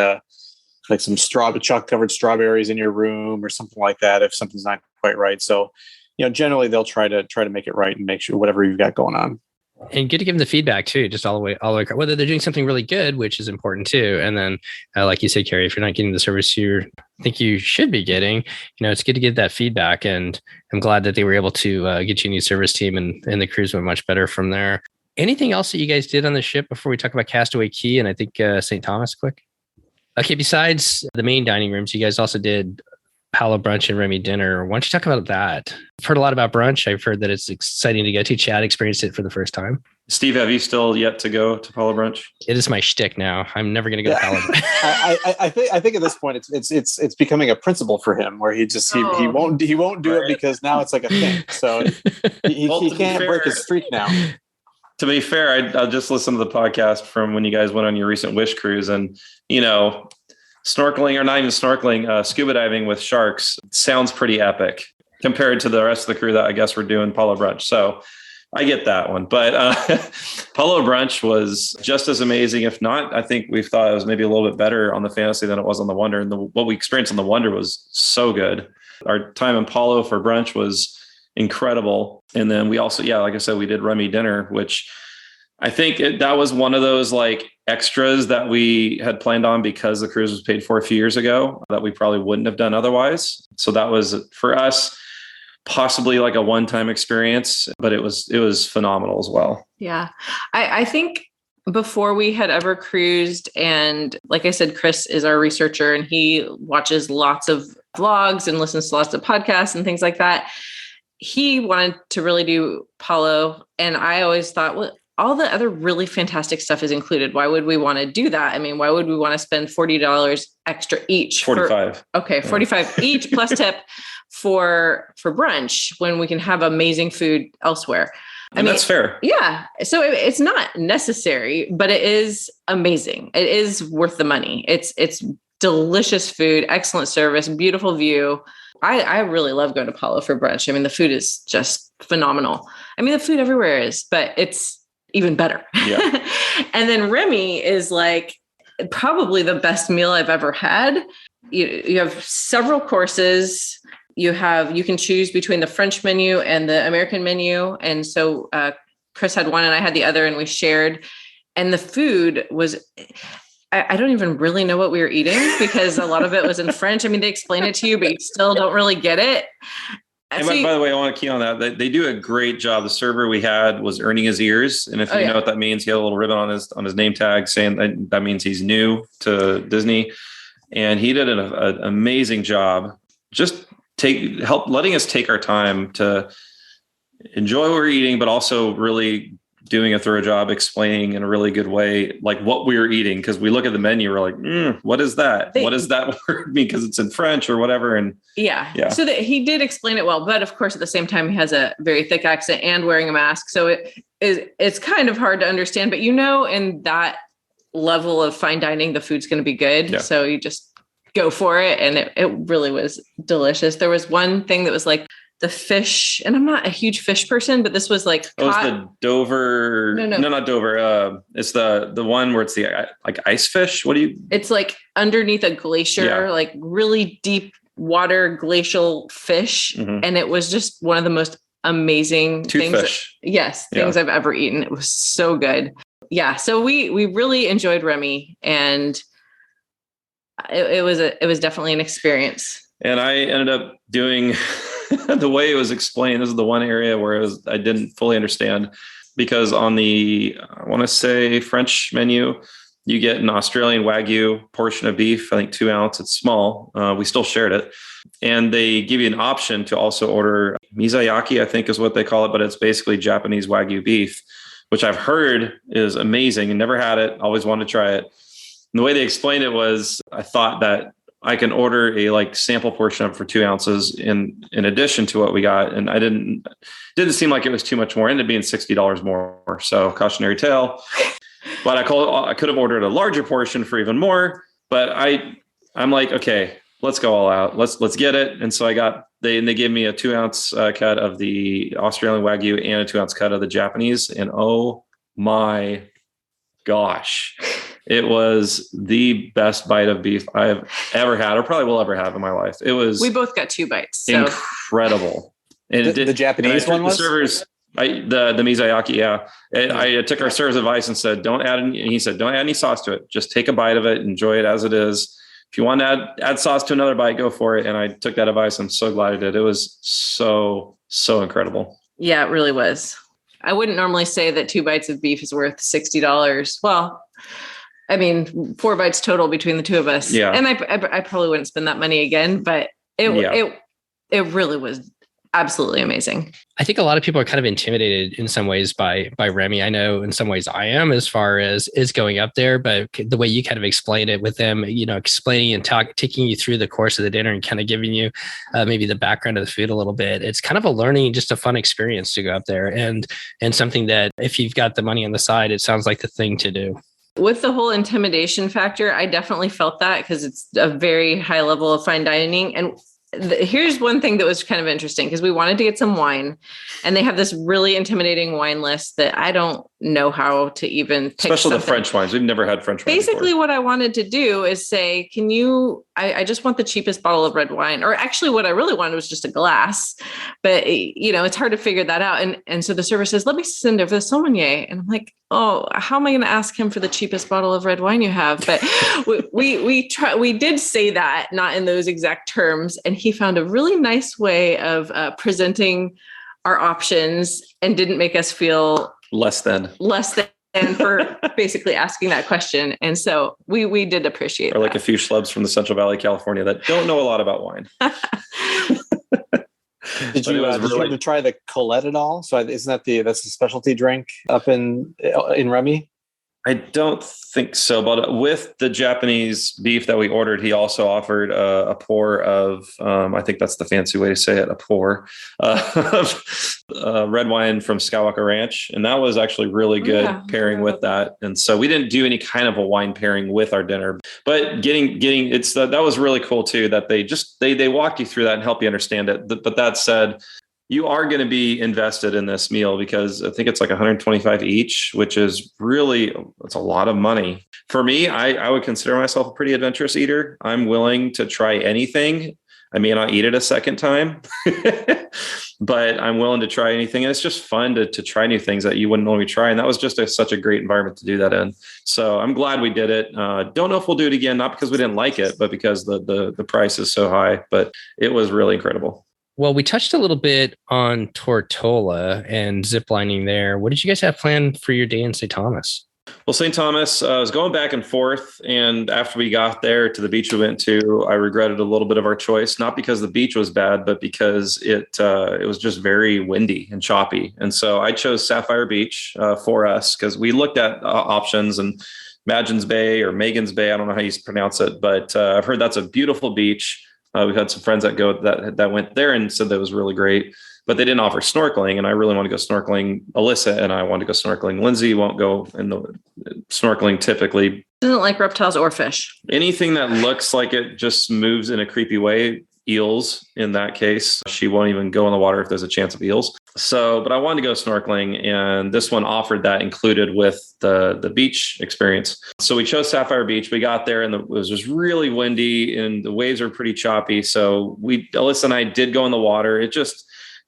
some chocolate covered strawberries in your room or something like that if something's not quite right. So, generally they'll try to make it right and make sure whatever you've got going on. And good to give them the feedback too, just all the way, whether they're doing something really good, which is important too. And then, like you said, Carrie, if you're not getting the service you think you should be getting, it's good to get that feedback. And I'm glad that they were able to get you a new service team, and the cruise went much better from there. Anything else that you guys did on the ship before we talk about Castaway Cay and I think St. Thomas quick? Okay, besides the main dining rooms, you guys also did Palo Brunch and Remy Dinner. Why don't you talk about that? I've heard a lot about brunch. I've heard that it's exciting to go to. Chad experienced it for the first time. Steve, have you still yet to go to Palo Brunch? It is my shtick now. I'm never going to go to Palo Brunch. I think at this point it's becoming a principle for him where he won't do it because now it's like a thing. So he can't break his streak now. To be fair, I just listened to the podcast from when you guys went on your recent Wish cruise, and snorkeling or not even snorkeling, scuba diving with sharks sounds pretty epic compared to the rest of the crew that I guess we're doing Palo Brunch. So I get that one, but Palo Brunch was just as amazing. If not, I think we thought it was maybe a little bit better on the Fantasy than it was on the Wonder. And what we experienced on the Wonder was so good. Our time in Palo for brunch was incredible. And then we also, like I said, we did Remy Dinner, which I think that was one of those like extras that we had planned on because the cruise was paid for a few years ago that we probably wouldn't have done otherwise. So that was for us possibly like a one-time experience, but it was phenomenal as well. Yeah. I think before we had ever cruised, and like I said, Chris is our researcher and he watches lots of vlogs and listens to lots of podcasts and things like that. He wanted to really do Palo. And I always thought, well, all the other really fantastic stuff is included. Why would we want to do that? I mean, why would we want to spend $40 extra each? 45. $45 each plus tip for brunch when we can have amazing food elsewhere. I mean, that's fair. Yeah. So it's not necessary, but it is amazing. It is worth the money. It's delicious food, excellent service, beautiful view. I really love going to Palo for brunch. I mean, the food is just phenomenal. I mean, the food everywhere is, but it's even better. Yeah. And then Remy is like probably the best meal I've ever had. You have several courses. You can choose between the French menu and the American menu. And so Chris had one and I had the other and we shared. And the food was, I don't even really know what we were eating because a lot of it was in French. I mean, they explain it to you, but you still don't really get it. And by the way, I want to key on that. They do a great job. The server we had was earning his ears. And if you know what that means, he had a little ribbon on his name tag saying that means he's new to Disney. And he did an amazing job. Just help letting us take our time to enjoy what we're eating, but also really doing a thorough job explaining in a really good way, like what we were eating. Cause we look at the menu, we're like, what is that? What does that word mean? Cause it's in French or whatever. And yeah. So that he did explain it well, but of course at the same time, he has a very thick accent and wearing a mask. So it's kind of hard to understand, but in that level of fine dining, the food's going to be good. Yeah. So you just go for it. And it really was delicious. There was one thing that was like, the fish, and I'm not a huge fish person, but this was like it was the Dover. No, not Dover. It's the one where it's the like ice fish. It's like underneath a glacier, like really deep water glacial fish, and it was just one of the most amazing things. Things I've ever eaten. It was so good. Yeah, so we really enjoyed Remy, and it was definitely an experience. And I ended up doing. The way it was explained, this is the one area where I didn't fully understand because on the, I want to say French menu, you get an Australian Wagyu portion of beef, I think 2 ounce. It's small. We still shared it. And they give you an option to also order mizayaki, I think is what they call it, but it's basically Japanese Wagyu beef, which I've heard is amazing and never had it. Always wanted to try it. And the way they explained it was, I thought that I can order a sample portion of it for 2 ounces in addition to what we got. And I didn't seem like it was too much more. It ended up being $60 more. So cautionary tale. But I could have ordered a larger portion for even more. But I'm like, okay, let's go all out. Let's get it. And so they gave me a 2 ounce cut of the Australian Wagyu and a 2 ounce cut of the Japanese. And oh my gosh, it was the best bite of beef I've ever had, or probably will ever have in my life. It was. We both got 2 bites. So. Incredible. And the Japanese one was? The servers, the mizayaki, yeah. And I took our server's advice and said, don't add any, and he said, don't add any sauce to it. Just take a bite of it, enjoy it as it is. If you want to add sauce to another bite, go for it. And I took that advice. I'm so glad I did. It was so incredible. Yeah, it really was. I wouldn't normally say that 2 bites of beef is worth $60. Well, I mean, 4 bites total between the 2 of us. Yeah. And I probably wouldn't spend that money again, but it really was absolutely amazing. I think a lot of people are kind of intimidated in some ways by Remy. I know in some ways I am, as far as is going up there, but the way you kind of explained it with them, explaining and taking you through the course of the dinner and kind of giving you maybe the background of the food a little bit. It's kind of a learning, just a fun experience to go up there and something that if you've got the money on the side, it sounds like the thing to do. With the whole intimidation factor, I definitely felt that because it's a very high level of fine dining. And here's one thing that was kind of interesting because we wanted to get some wine and they have this really intimidating wine list that I don't know how to even pick. Especially the French wines. We've never had French wine Basically, before. what I wanted to do is say, I just want the cheapest bottle of red wine, or actually what I really wanted was just a glass, but it's hard to figure that out. And so the server says, let me send over the sommelier. And I'm like, oh, how am I going to ask him for the cheapest bottle of red wine you have? But we did say that, not in those exact terms. And he found a really nice way of presenting our options and didn't make us feel less than for basically asking that question. And so we did appreciate or like that. A few schlubs from the Central Valley, California that don't know a lot about wine. Did you try the Colette at all? So isn't that's the specialty drink up in Remy? I don't think so, but with the Japanese beef that we ordered, he also offered a pour of, I think that's the fancy way to say it, a pour of red wine from Skywalker Ranch. And that was actually really good pairing with that. And so we didn't do any kind of a wine pairing with our dinner, but that was really cool too, that they walked you through that and help you understand it. But that said, you are going to be invested in this meal because I think it's like $125 each, which is it's a lot of money. For me, I would consider myself a pretty adventurous eater. I'm willing to try anything. I may not eat it a second time, but I'm willing to try anything. And it's just fun to try new things that you wouldn't normally try. And that was just such a great environment to do that in. So I'm glad we did it. Don't know if we'll do it again, not because we didn't like it, but because the price is so high, but it was really incredible. Well, we touched a little bit on Tortola and ziplining there. What did you guys have planned for your day in St. Thomas? Well, St. Thomas, I was going back and forth. And after we got there to the beach we went to, I regretted a little bit of our choice, not because the beach was bad, but because it was just very windy and choppy. And so I chose Sapphire Beach for us because we looked at options and Magin's Bay or Megan's Bay. I don't know how you pronounce it, but I've heard that's a beautiful beach. We've had some friends that went there and said that was really great, but they didn't offer snorkeling. And I really want to go snorkeling. Alyssa and I want to go snorkeling. Lindsay won't go in the snorkeling typically. Doesn't like reptiles or fish. Anything that looks like it just moves in a creepy way. Eels in that case. She won't even go in the water if there's a chance of eels. So, but I wanted to go snorkeling and this one offered that included with the beach experience. So we chose Sapphire Beach. We got there and it was just really windy and the waves were pretty choppy. So Alyssa and I did go in the water.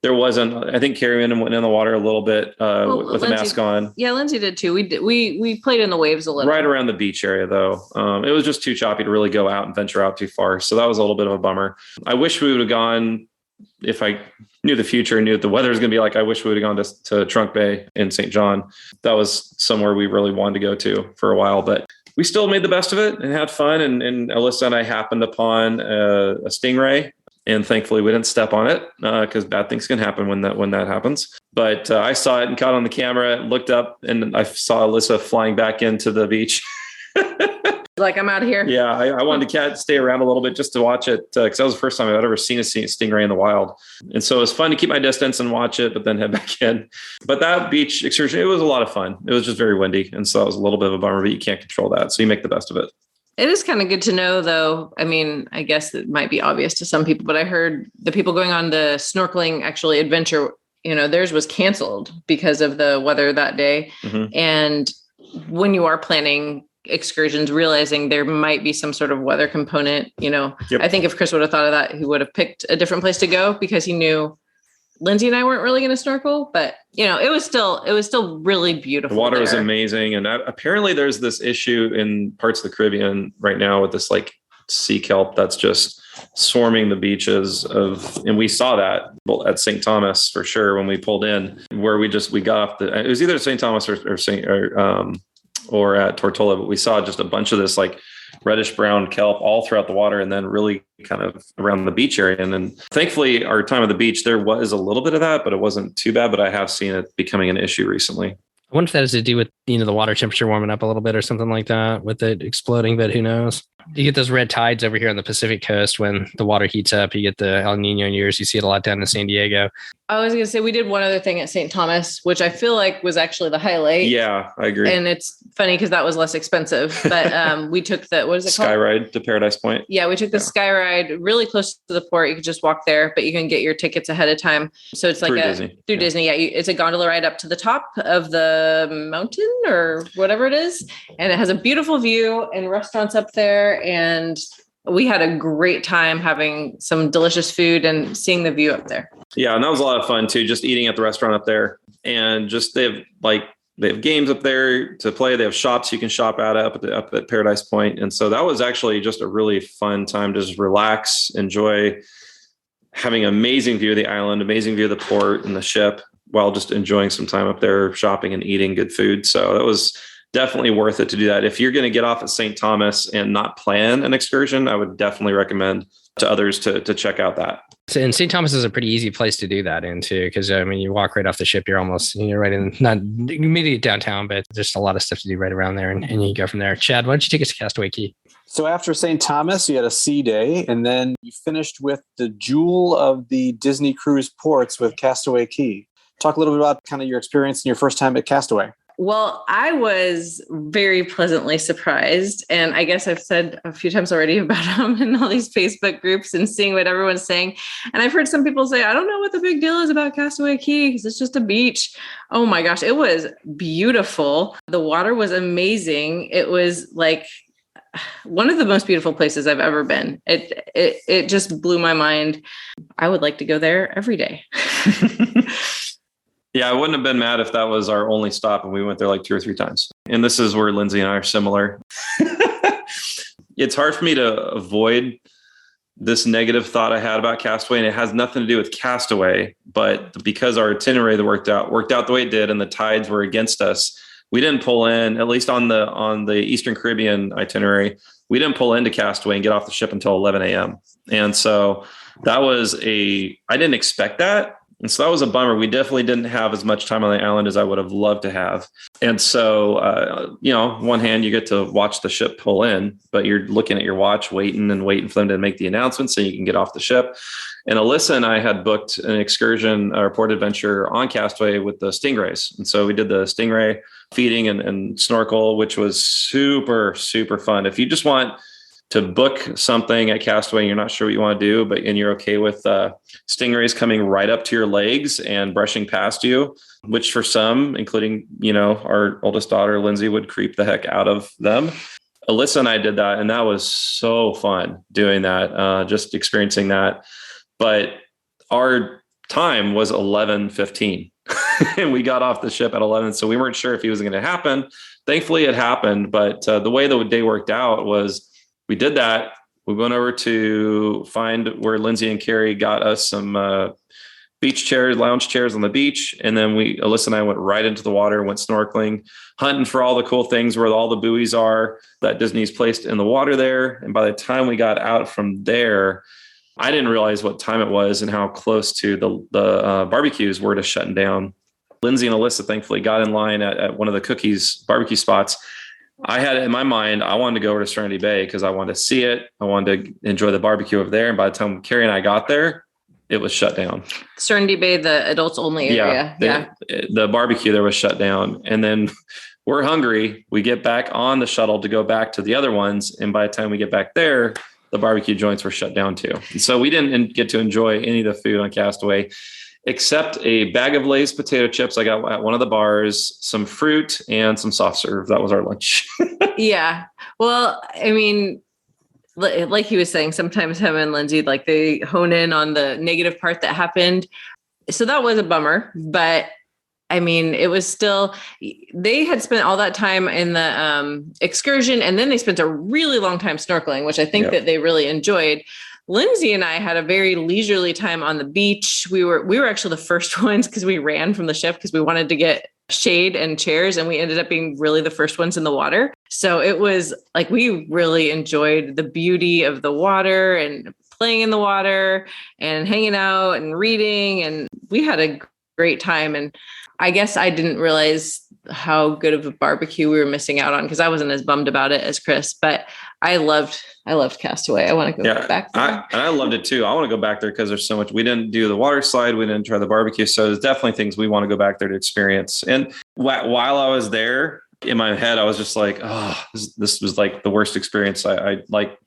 There wasn't, I think Carrie went in the water a little bit with a mask on. Yeah, Lindsay did too. We played in the waves a little. Right around the beach area though. It was just too choppy to really go out and venture out too far. So that was a little bit of a bummer. I wish we would have gone, if I knew the future and knew that the weather was going to be like, I wish we would have gone to Trunk Bay in St. John. That was somewhere we really wanted to go to for a while, but we still made the best of it and had fun. And Alyssa and I happened upon a stingray, and thankfully we didn't step on it because bad things can happen when that happens. But I saw it and caught on the camera, looked up, and I saw Alyssa flying back into the beach. Like, I'm out of here. Yeah, I wanted to stay around a little bit just to watch it because that was the first time I'd ever seen a stingray in the wild. And so it was fun to keep my distance and watch it, but then head back in. But that beach excursion, it was a lot of fun. It was just very windy. And so that was a little bit of a bummer, but you can't control that. So you make the best of it. It is kind of good to know, though. I mean, I guess it might be obvious to some people, but I heard the people going on the snorkeling adventure, theirs was canceled because of the weather that day. Mm-hmm. And when you are planning excursions, realizing there might be some sort of weather component, yep. I think if Chris would have thought of that, he would have picked a different place to go because he knew Lindsay and I weren't really going to snorkel, but it was still really beautiful. The water was amazing. And apparently there's this issue in parts of the Caribbean right now with this like sea kelp that's just swarming the beaches and we saw that at St. Thomas for sure when we pulled in, where we got off it was either St. Thomas or at Tortola, but we saw just a bunch of this like reddish brown kelp all throughout the water and then really kind of around the beach area. And then thankfully our time at the beach, there was a little bit of that, but it wasn't too bad, but I have seen it becoming an issue recently. I wonder if that has to do with, the water temperature warming up a little bit or something like that with it exploding, but who knows? You get those red tides over here on the Pacific coast when the water heats up. You get the El Nino years. You see it a lot down in San Diego. I was going to say, we did one other thing at St. Thomas, which I feel like was actually the highlight. Yeah, I agree. And it's funny because that was less expensive, but we took what is it called? Sky ride to Paradise Point. Yeah, we took the Sky Ride really close to the port. You could just walk there, but you can get your tickets ahead of time. So it's like through Disney. Yeah, it's a gondola ride up to the top of the mountain or whatever it is. And it has a beautiful view and restaurants up there. And we had a great time having some delicious food and seeing the view up there. Yeah. And that was a lot of fun too, just eating at the restaurant up there. And just they have games up there to play. They have shops you can shop up at Paradise Point. And so that was actually just a really fun time to just relax, enjoy having an amazing view of the island, amazing view of the port and the ship while just enjoying some time up there, shopping and eating good food. So that was definitely worth it to do that. If you're going to get off at St. Thomas and not plan an excursion, I would definitely recommend to others to check out that. And St. Thomas is a pretty easy place to do that into because, you walk right off the ship. You're right in, not immediate downtown, but just a lot of stuff to do right around there. And you go from there. Chad, why don't you take us to Castaway Cay? So after St. Thomas, you had a sea day, and then you finished with the jewel of the Disney cruise ports with Castaway Cay. Talk a little bit about kind of your experience in your first time at Castaway. Well, I was very pleasantly surprised. And I guess I've said a few times already about them in all these Facebook groups and seeing what everyone's saying. And I've heard some people say, I don't know what the big deal is about Castaway Cay because it's just a beach. Oh my gosh, it was beautiful. The water was amazing. It was like one of the most beautiful places I've ever been. It just blew my mind. I would like to go there every day. Yeah, I wouldn't have been mad if that was our only stop and we went there like 2 or 3 times. And this is where Lindsay and I are similar. It's hard for me to avoid this negative thought I had about Castaway, and it has nothing to do with Castaway, but because our itinerary that worked out the way it did and the tides were against us, we didn't pull in, at least on the Eastern Caribbean itinerary, we didn't pull into Castaway and get off the ship until 11 a.m. And so that was I didn't expect that. And so that was a bummer. We definitely didn't have as much time on the island as I would have loved to have. And so, on one hand, you get to watch the ship pull in, but you're looking at your watch, waiting for them to make the announcement so you can get off the ship. And Alyssa and I had booked an excursion or port adventure on Castaway with the stingrays. And so we did the stingray feeding and snorkel, which was super, super fun. If you just want to book something at Castaway and you're not sure what you want to do, and you're okay with stingrays coming right up to your legs and brushing past you, which for some, including, our oldest daughter, Lindsay, would creep the heck out of them. Alyssa and I did that, and that was so fun doing that, just experiencing that. But our time was 11:15 and we got off the ship at 11. So we weren't sure if it was going to happen. Thankfully it happened. But the way the day worked out was we did that. We went over to find where Lindsay and Carrie got us some beach chairs, lounge chairs on the beach. And then Alyssa and I went right into the water, went snorkeling, hunting for all the cool things where all the buoys are that Disney's placed in the water there. And by the time we got out from there, I didn't realize what time it was and how close to the barbecues were to shutting down. Lindsay and Alyssa thankfully got in line at one of the barbecue spots. I had it in my mind, I wanted to go over to Serenity Bay because I wanted to see it. I wanted to enjoy the barbecue over there. And by the time Carrie and I got there, it was shut down. Serenity Bay, the adults only area. The barbecue there was shut down. And then we're hungry. We get back on the shuttle to go back to the other ones. And by the time we get back there, the barbecue joints were shut down too. And so we didn't get to enjoy any of the food on Castaway, except a bag of Lay's potato chips I got at one of the bars, some fruit, and some soft serve. That was our lunch. Yeah. Well, I mean, like he was saying, sometimes him and Lindsay, like they hone in on the negative part that happened. So that was a bummer, but I mean, it was still, they had spent all that time in the excursion, and then they spent a really long time snorkeling, which I think that they really enjoyed. Lindsay and I had a very leisurely time on the beach. We were actually the first ones because we ran from the ship because we wanted to get shade and chairs, and we ended up being really the first ones in the water. So it was like, we really enjoyed the beauty of the water and playing in the water and hanging out and reading. And we had a great time. And I guess I didn't realize how good of a barbecue we were missing out on because I wasn't as bummed about it as Chris, but I loved Castaway. I want to go back there. I loved it too. I want to go back there because there's so much. We didn't do the water slide. We didn't try the barbecue. So there's definitely things we want to go back there to experience. And while I was there, in my head, I was just like, oh, this was like the worst experience I like,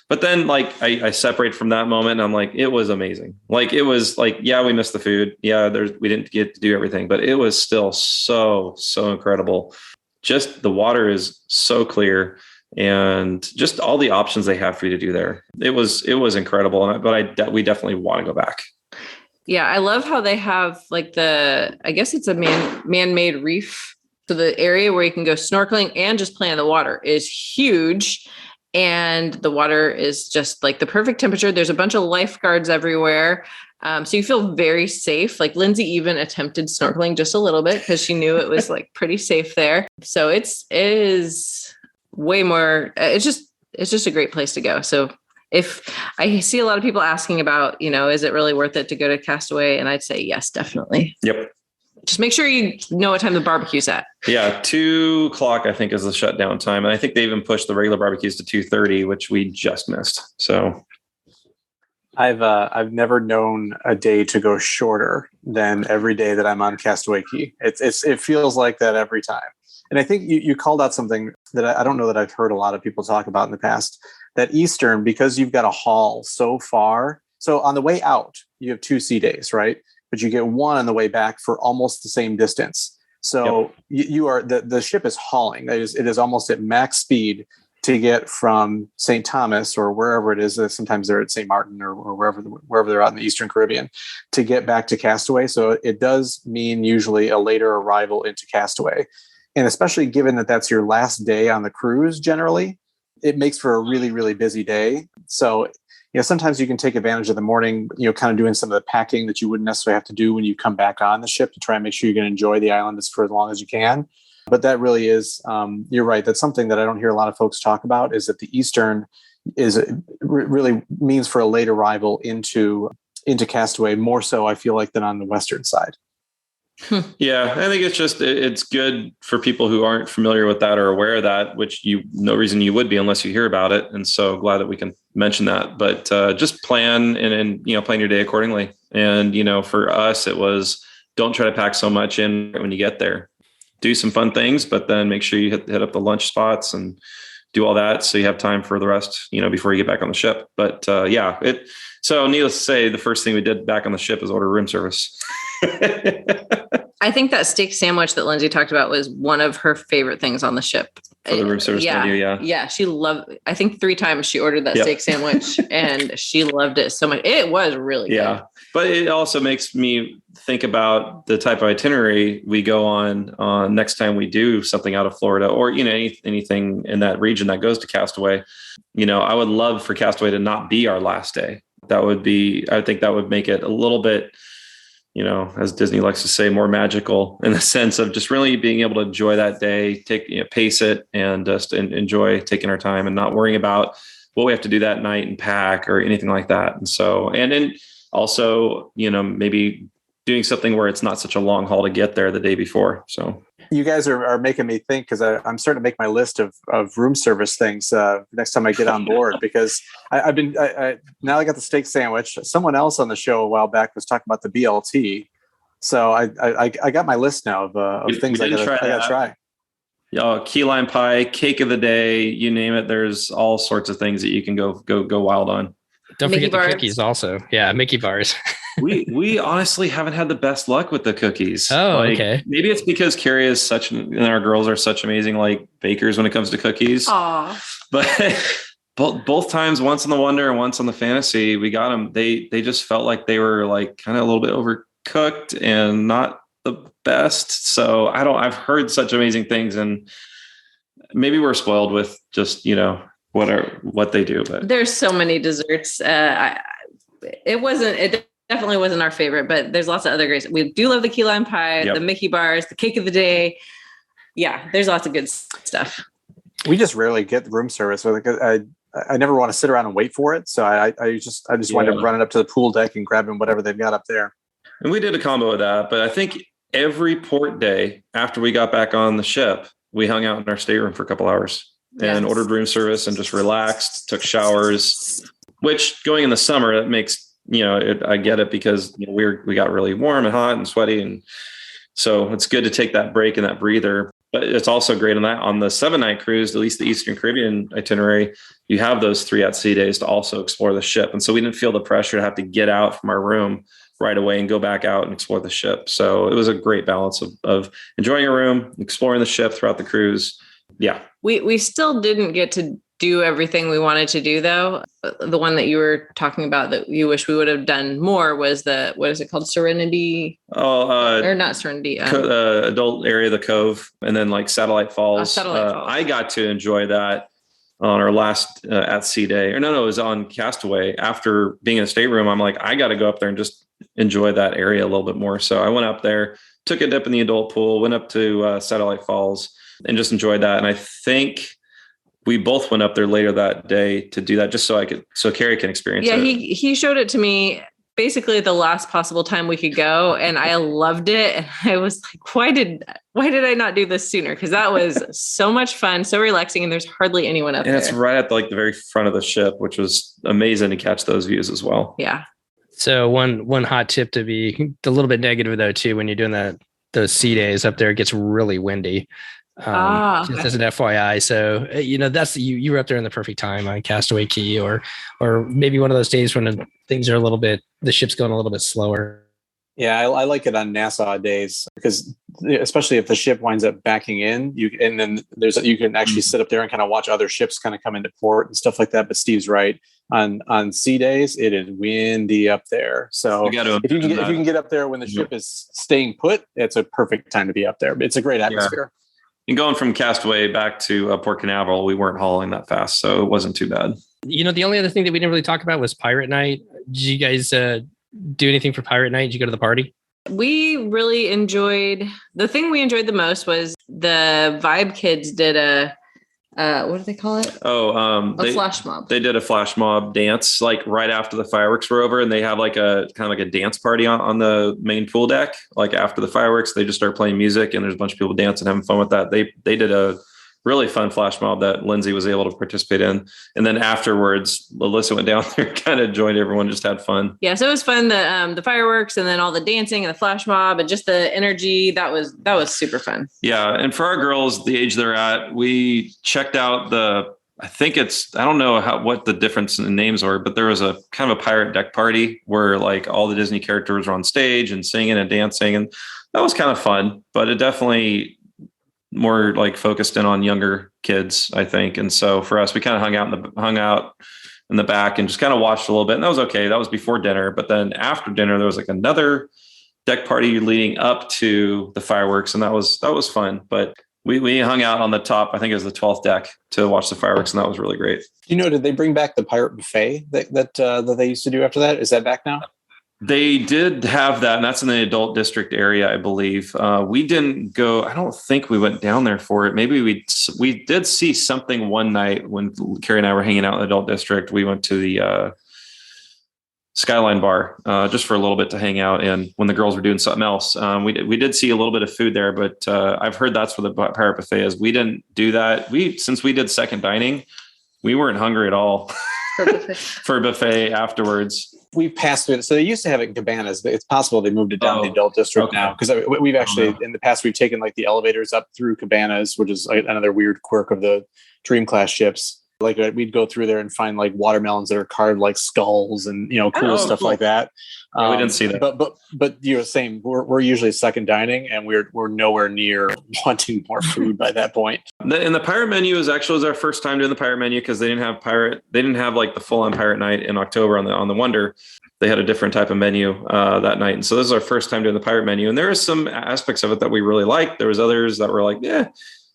but then like I separate from that moment and I'm like, it was amazing. Like, it was like, yeah, we missed the food. Yeah, we didn't get to do everything, but it was still so incredible. Just the water is so clear and just all the options they have for you to do there. It was incredible. We definitely want to go back. Yeah. I love how they have like I guess it's a man-made reef. So the area where you can go snorkeling and just play in the water is huge. And the water is just like the perfect temperature. There's a bunch of lifeguards everywhere. So you feel very safe. Like Lindsay even attempted snorkeling just a little bit because she knew it was like pretty safe there. So it is way more, it's just a great place to go. So if I see a lot of people asking about, is it really worth it to go to Castaway? And I'd say, yes, definitely. Yep. Just make sure you know what time the barbecue's at. Yeah, 2:00 I think is the shutdown time, and I think they even pushed the regular barbecues to 2:30, which we just missed. So, I've never known a day to go shorter than every day that I'm on Castaway Cay. It feels like that every time. And I think you called out something that I don't know that I've heard a lot of people talk about in the past. That Eastern, because you've got a haul so far. So on the way out, you have 2 sea days, right? But you get one on the way back for almost the same distance. So you are the ship is hauling. It is almost at max speed to get from St. Thomas or wherever it is. Sometimes they're at St. Martin or wherever they're out in the Eastern Caribbean to get back to Castaway. So it does mean usually a later arrival into Castaway. And especially given that that's your last day on the cruise, generally, it makes for a really, really busy day. So sometimes you can take advantage of the morning, kind of doing some of the packing that you wouldn't necessarily have to do when you come back on the ship to try and make sure you can enjoy the island for as long as you can. But that really is, you're right. That's something that I don't hear a lot of folks talk about, is that the Eastern really means for a late arrival into Castaway, more so, I feel like, than on the Western side. Yeah, I think it's good for people who aren't familiar with that or aware of that, which no reason you would be unless you hear about it. And so glad that we can mention that, but just plan and plan your day accordingly. And, for us, it was, don't try to pack so much in when you get there. Do some fun things, but then make sure you hit up the lunch spots and do all that so you have time for the rest, before you get back on the ship. But so needless to say, the first thing we did back on the ship is order room service. I think that steak sandwich that Lindsay talked about was one of her favorite things on the ship. For the room service menu, yeah. Yeah, she loved, I think 3 times she ordered that steak sandwich and she loved it so much. It was really good. But it also makes me think about the type of itinerary we go on next time we do something out of Florida or, anything in that region that goes to Castaway. I would love for Castaway to not be our last day. I think that would make it a little bit as Disney likes to say, more magical in the sense of just really being able to enjoy that day, pace it, and just enjoy taking our time and not worrying about what we have to do that night and pack or anything like that. And so, and then also, maybe doing something where it's not such a long haul to get there the day before. So you guys are making me think, because I'm starting to make my list of room service things next time I get on board, because I've been now I got the steak sandwich. Someone else on the show a while back was talking about the BLT. So I got my list now of things I gotta try. Key lime pie, cake of the day, you name it. There's all sorts of things that you can go wild on. Don't Mickey forget bars. the cookies also. Yeah, Mickey bars. we honestly haven't had the best luck with the cookies. Oh, okay. Maybe it's because Carrie is and our girls are such amazing bakers when it comes to cookies. Aw. But both times, once on the Wonder and once on the Fantasy, we got them. They just felt like they were kind of a little bit overcooked and not the best. So I've heard such amazing things, and maybe we're spoiled with just what they do. But there's so many desserts. It definitely wasn't our favorite, but there's lots of other great. We do love the key lime pie, the Mickey bars, the cake of the day. Yeah, there's lots of good stuff. We just rarely get room service. I never want to sit around and wait for it. So I just wind up running up to the pool deck and grabbing whatever they've got up there. And we did a combo of that, but I think every port day after we got back on the ship, we hung out in our stateroom for a couple hours and ordered room service and just relaxed, took showers, which going in the summer, that makes, I get it, because we got really warm and hot and sweaty. And so it's good to take that break and that breather. But it's also great on the 7-night cruise, at least the Eastern Caribbean itinerary, you have those 3 at-sea days to also explore the ship. And so we didn't feel the pressure to have to get out from our room right away and go back out and explore the ship. So it was a great balance of enjoying a room, exploring the ship throughout the cruise. Yeah. We still didn't get to do everything we wanted to do, though. The one that you were talking about that you wish we would have done more was what is it called? Serenity? Or not Serenity. Adult area of the Cove, and then Satellite Falls. Falls. I got to enjoy that on our last at-sea day. Or no, it was on Castaway. After being in a stateroom, I'm like, I got to go up there and just enjoy that area a little bit more. So I went up there, took a dip in the adult pool, went up to Satellite Falls, and just enjoyed that. And I think we both went up there later that day to do that, just so Carrie can experience it. Yeah, he showed it to me basically the last possible time we could go, and I loved it. And I was like, why did I not do this sooner? Because that was so much fun, so relaxing, and there's hardly anyone up there. And it's right at the very front of the ship, which was amazing to catch those views as well. Yeah. So one hot tip to be a little bit negative though too, when you're doing those sea days up there, it gets really windy. Just as an FYI. So, that's you were up there in the perfect time on Castaway Key or maybe one of those days when things are the ship's going a little bit slower. Yeah, I like it on Nassau days because especially if the ship winds up backing in, you can actually sit up there and kind of watch other ships kind of come into port and stuff like that. But Steve's right. On sea days, it is windy up there. So if you can get up there when the ship is staying put, it's a perfect time to be up there. It's a great atmosphere. Yeah. And going from Castaway back to Port Canaveral, we weren't hauling that fast, so it wasn't too bad. The only other thing that we didn't really talk about was Pirate Night. Did you guys do anything for Pirate Night? Did you go to the party? We really enjoyed, the thing we enjoyed the most was the Vibe Kids did what do they call it? A flash mob. They did a flash mob dance right after the fireworks were over, and they have a kind of a dance party on the main pool deck. After the fireworks, they just start playing music, and there's a bunch of people dancing, having fun with that. They did a really fun flash mob that Lindsay was able to participate in. And then afterwards, Alyssa went down there, kind of joined everyone, just had fun. Yeah. So it was fun. The fireworks and then all the dancing and the flash mob and just the energy. That was super fun. Yeah. And for our girls, the age they're at, we checked out I don't know what the difference in the names are, but there was a kind of a pirate deck party where all the Disney characters were on stage and singing and dancing. And that was kind of fun, but it definitely more focused in on younger kids, I think. And so for us, we kind of hung out in the back and just kind of watched a little bit, and that was okay. That was before dinner. But then after dinner, there was another deck party leading up to the fireworks. And that was fun, but we hung out on the top, I think it was the 12th deck, to watch the fireworks. And that was really great. Did they bring back the pirate buffet that they used to do after that? Is that back now? They did have that, and that's in the adult district area, I believe. We didn't go. I don't think we went down there for it. Maybe we did see something one night when Carrie and I were hanging out in the adult district. We went to the Skyline Bar just for a little bit to hang out, and when the girls were doing something else, we did see a little bit of food there. But I've heard that's where the pirate buffet is. We didn't do that. Since we did second dining, we weren't hungry at all for a buffet afterwards. We passed through it. So they used to have it in Cabanas, but it's possible they moved it down to the adult district now. Because we've actually, in the past, we've taken like the elevators up through Cabanas, which is like another weird quirk of the Dream Class ships. Like we'd go through there and find like watermelons that are carved like skulls and, cool stuff like that. We didn't see that. But you're saying we're usually second dining and we're nowhere near wanting more food by that point. And the pirate menu was our first time doing the pirate menu because they didn't have like the full on pirate night in October on the Wonder. They had a different type of menu that night. And so this is our first time doing the pirate menu. And there are some aspects of it that we really liked. There was others that were like, yeah.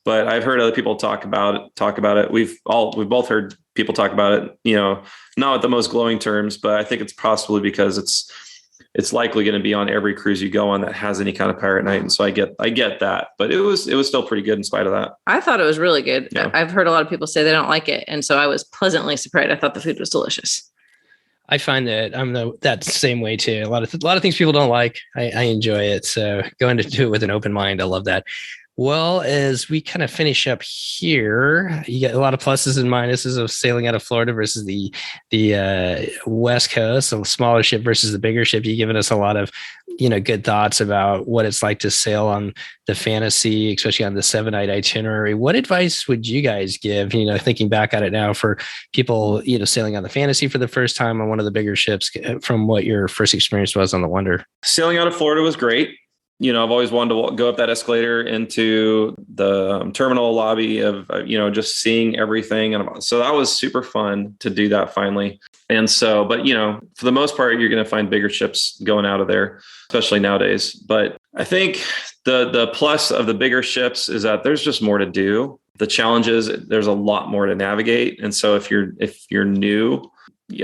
But I've heard other people talk about it. We've both heard people talk about it, not with the most glowing terms, but I think it's possibly because it's likely going to be on every cruise you go on that has any kind of pirate night. And so I get that, but it was still pretty good in spite of that. I thought it was really good. Yeah. I've heard a lot of people say they don't like it. And so I was pleasantly surprised. I thought the food was delicious. I find that I'm that same way too. A lot of things people don't like. I enjoy it. So going to do it with an open mind. I love that. Well, as we kind of finish up here, you get a lot of pluses and minuses of sailing out of Florida versus the West Coast, a smaller ship versus the bigger ship. You've given us a lot of, good thoughts about what it's like to sail on the Fantasy, especially on the 7-night itinerary. What advice would you guys give, thinking back at it now for people, sailing on the Fantasy for the first time on one of the bigger ships from what your first experience was on the Wonder? Sailing out of Florida was great. I've always wanted to go up that escalator into the terminal lobby of, just seeing everything. And so that was super fun to do that finally. And so, but, for the most part, you're going to find bigger ships going out of there, especially nowadays. But I think the plus of the bigger ships is that there's just more to do. The challenge is there's a lot more to navigate. And so if you're new,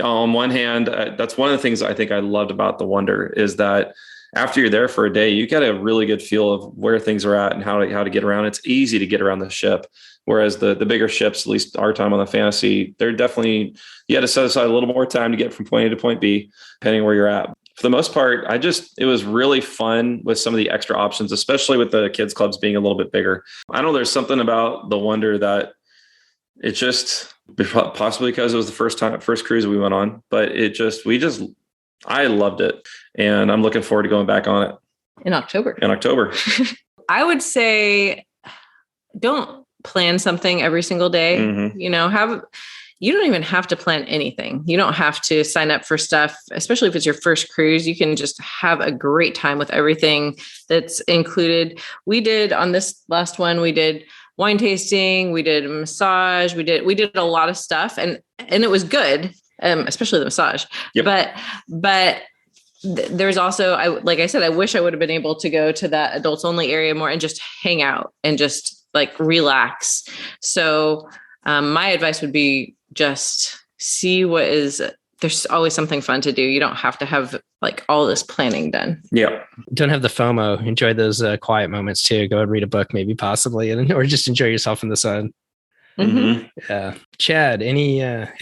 on one hand, that's one of the things I think I loved about the Wonder is that after you're there for a day, you get a really good feel of where things are at and how to get around. It's easy to get around the ship. Whereas the bigger ships, at least our time on the Fantasy, they're definitely, you had to set aside a little more time to get from point A to point B, depending where you're at. For the most part, it was really fun with some of the extra options, especially with the kids clubs being a little bit bigger. I know there's something about the Wonder that it just, possibly because it was the first cruise we went on, but I loved it. And I'm looking forward to going back on it. In October. I would say don't plan something every single day. Mm-hmm. You don't even have to plan anything. You don't have to sign up for stuff, especially if it's your first cruise. You can just have a great time with everything that's included. We did on this last one, we did wine tasting, we did massage, we did a lot of stuff and it was good. Especially the massage. Yep. But there's also, like I said, I wish I would have been able to go to that adults only area more and just hang out and just like relax. So my advice would be just see there's always something fun to do. You don't have to have like all this planning done. Yeah. Don't have the FOMO. Enjoy those quiet moments too. Go and read a book, maybe possibly, or just enjoy yourself in the sun. Mm-hmm. Yeah. Chad, any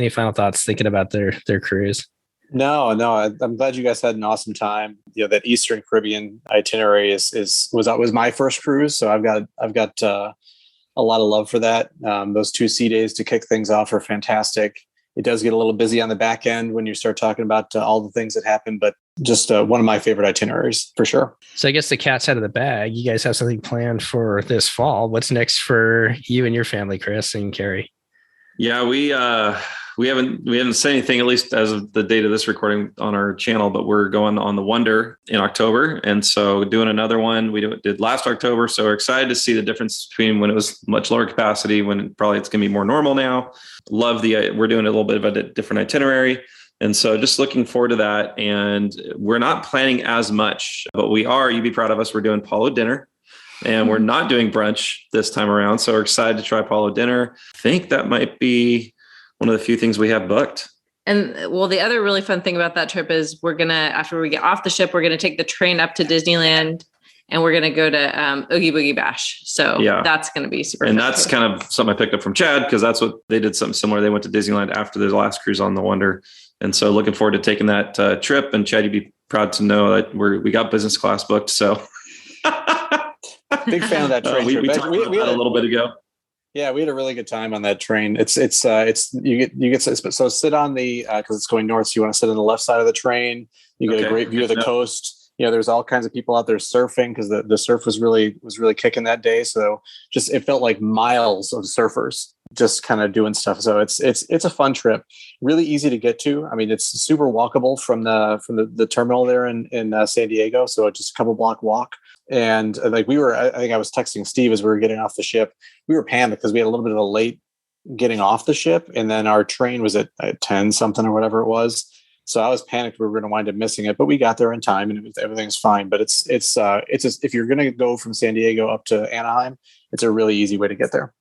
final thoughts thinking about their cruise? No. I'm glad you guys had an awesome time. That Eastern Caribbean itinerary was my first cruise, so I've got a lot of love for that. Those 2 sea days to kick things off are fantastic. It does get a little busy on the back end when you start talking about all the things that happen, but just one of my favorite itineraries for sure. So I guess the cat's out of the bag. You guys have something planned for this fall. What's next for you and your family, Chris and Carrie? Yeah, we haven't said anything, at least as of the date of this recording on our channel, but we're going on the Wonder in October. And so doing another one we did last October. So we're excited to see the difference between when it was much lower capacity, when probably it's going to be more normal now. We're doing a little bit of a different itinerary. And so just looking forward to that. And we're not planning as much, but you'd be proud of us. We're doing Palo dinner. And we're not doing brunch this time around. So we're excited to try Palo dinner. I think that might be one of the few things we have booked. And well, the other really fun thing about that trip is after we get off the ship, we're going to take the train up to Disneyland and we're going to go to Oogie Boogie Bash. So that's going to be super fun. And that's kind of something I picked up from Chad, because that's what they did, something similar. They went to Disneyland after their last cruise on the Wonder. And so looking forward to taking that trip. And Chad, you'd be proud to know that we got business class booked. So big fan of that train. We talked about that a little bit ago. Yeah, we had a really good time on that train. It's you get so sit on the because it's going north, so you want to sit on the left side of the train. You get a great view of the coast. There's all kinds of people out there surfing because the surf was really kicking that day. So just it felt like miles of surfers just kind of doing stuff. So it's a fun trip, really easy to get to. I mean, it's super walkable from the terminal there in San Diego. So just a couple block walk. And like I think I was texting Steve as we were getting off the ship. We were panicked because we had a little bit of a late getting off the ship, and then our train was at 10 something or whatever it was. So I was panicked we were going to wind up missing it, but we got there in time and everything's fine. But it's if you're going to go from San Diego up to Anaheim, it's a really easy way to get there.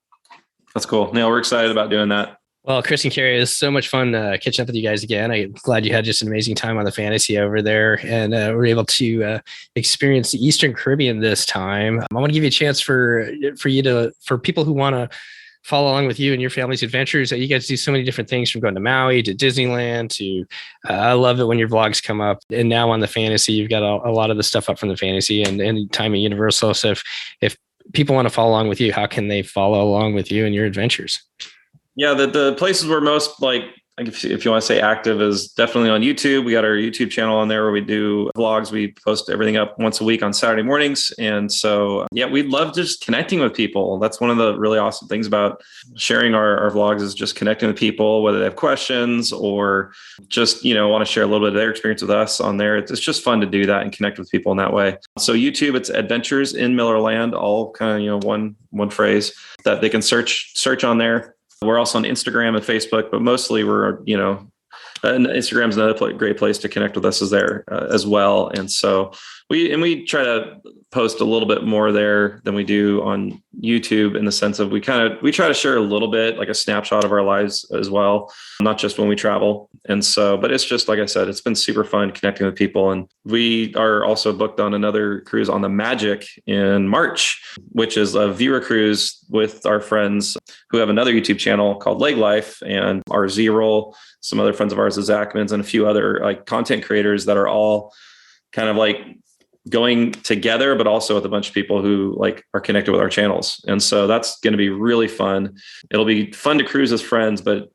That's cool. Yeah, we're excited about doing that. Well, Chris and Carrie, it was so much fun catching up with you guys again. I'm glad you had just an amazing time on the Fantasy over there, and were able to experience the Eastern Caribbean this time. I want to give you a chance for people who want to follow along with you and your family's adventures. You guys do so many different things, from going to Maui to Disneyland to I love it when your vlogs come up. And now on the Fantasy, you've got a lot of the stuff up from the Fantasy and time at Universal. So if people want to follow along with you, how can they follow along with you and your adventures? Yeah, the places we're most if you want to say active is definitely on YouTube. We got our YouTube channel on there where we do vlogs. We post everything up once a week on Saturday mornings. And so, we love just connecting with people. That's one of the really awesome things about sharing our vlogs, is just connecting with people, whether they have questions or just, want to share a little bit of their experience with us on there. It's just fun to do that and connect with people in that way. So YouTube, it's Adventures in Millerland, all kind of, one phrase that they can search on there. We're also on Instagram and Facebook, but mostly we're, and Instagram's another great place to connect with us as well. And so we try to post a little bit more there than we do on YouTube, in the sense of we try to share a little bit, like a snapshot of our lives as well, not just when we travel. And so, but it's just, like I said, it's been super fun connecting with people. And we are also booked on another cruise on the Magic in March, which is a viewer cruise with our friends who have another YouTube channel called Leg Life, and our Z-Roll, some other friends of ours, the Zachmans, and a few other content creators that are all kind of going together, but also with a bunch of people who are connected with our channels. And so that's going to be really fun. It'll be fun to cruise as friends, but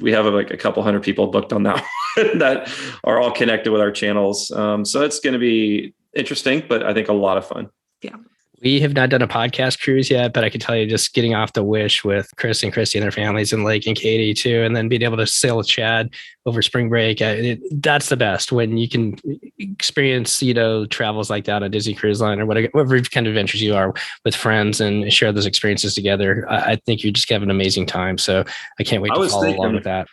we have a couple hundred people booked on that that are all connected with our channels. So it's going to be interesting, but I think a lot of fun. Yeah. We have not done a podcast cruise yet, but I can tell you, just getting off the Wish with Chris and Christy and their families and Lake and Katie too, and then being able to sail with Chad over spring break. That's the best, when you can experience, travels like that on Disney Cruise Line or whatever kind of adventures you are with friends and share those experiences together. I think you just have an amazing time. So I can't wait to follow along with that.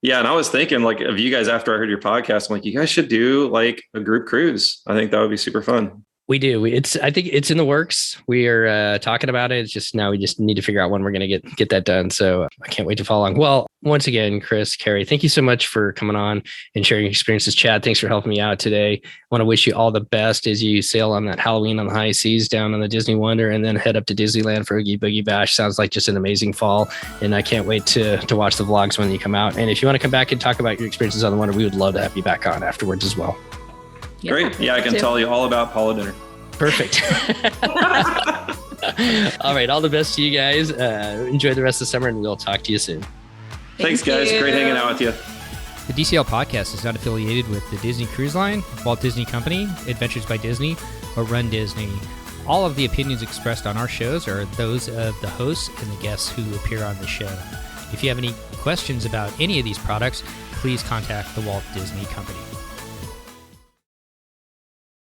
Yeah. And I was thinking of you guys after I heard your podcast. I'm like, you guys should do a group cruise. I think that would be super fun. We do. I think it's in the works. We are talking about it. It's just now we just need to figure out when we're going to get that done. So I can't wait to follow along. Well, once again, Chris, Carrie, thank you so much for coming on and sharing your experiences. Chad, thanks for helping me out today. I want to wish you all the best as you sail on that Halloween on the high seas down on the Disney Wonder, and then head up to Disneyland for Oogie Boogie Bash. Sounds like just an amazing fall. And I can't wait to watch the vlogs when you come out. And if you want to come back and talk about your experiences on the Wonder, we would love to have you back on afterwards as well. Great. Yeah, I can tell you all about Paula Dinner. Perfect. All right. All the best to you guys. Enjoy the rest of the summer, and we'll talk to you soon. Thanks, guys. Great hanging out with you. The DCL podcast is not affiliated with the Disney Cruise Line, Walt Disney Company, Adventures by Disney, or Run Disney. All of the opinions expressed on our shows are those of the hosts and the guests who appear on the show. If you have any questions about any of these products, please contact the Walt Disney Company.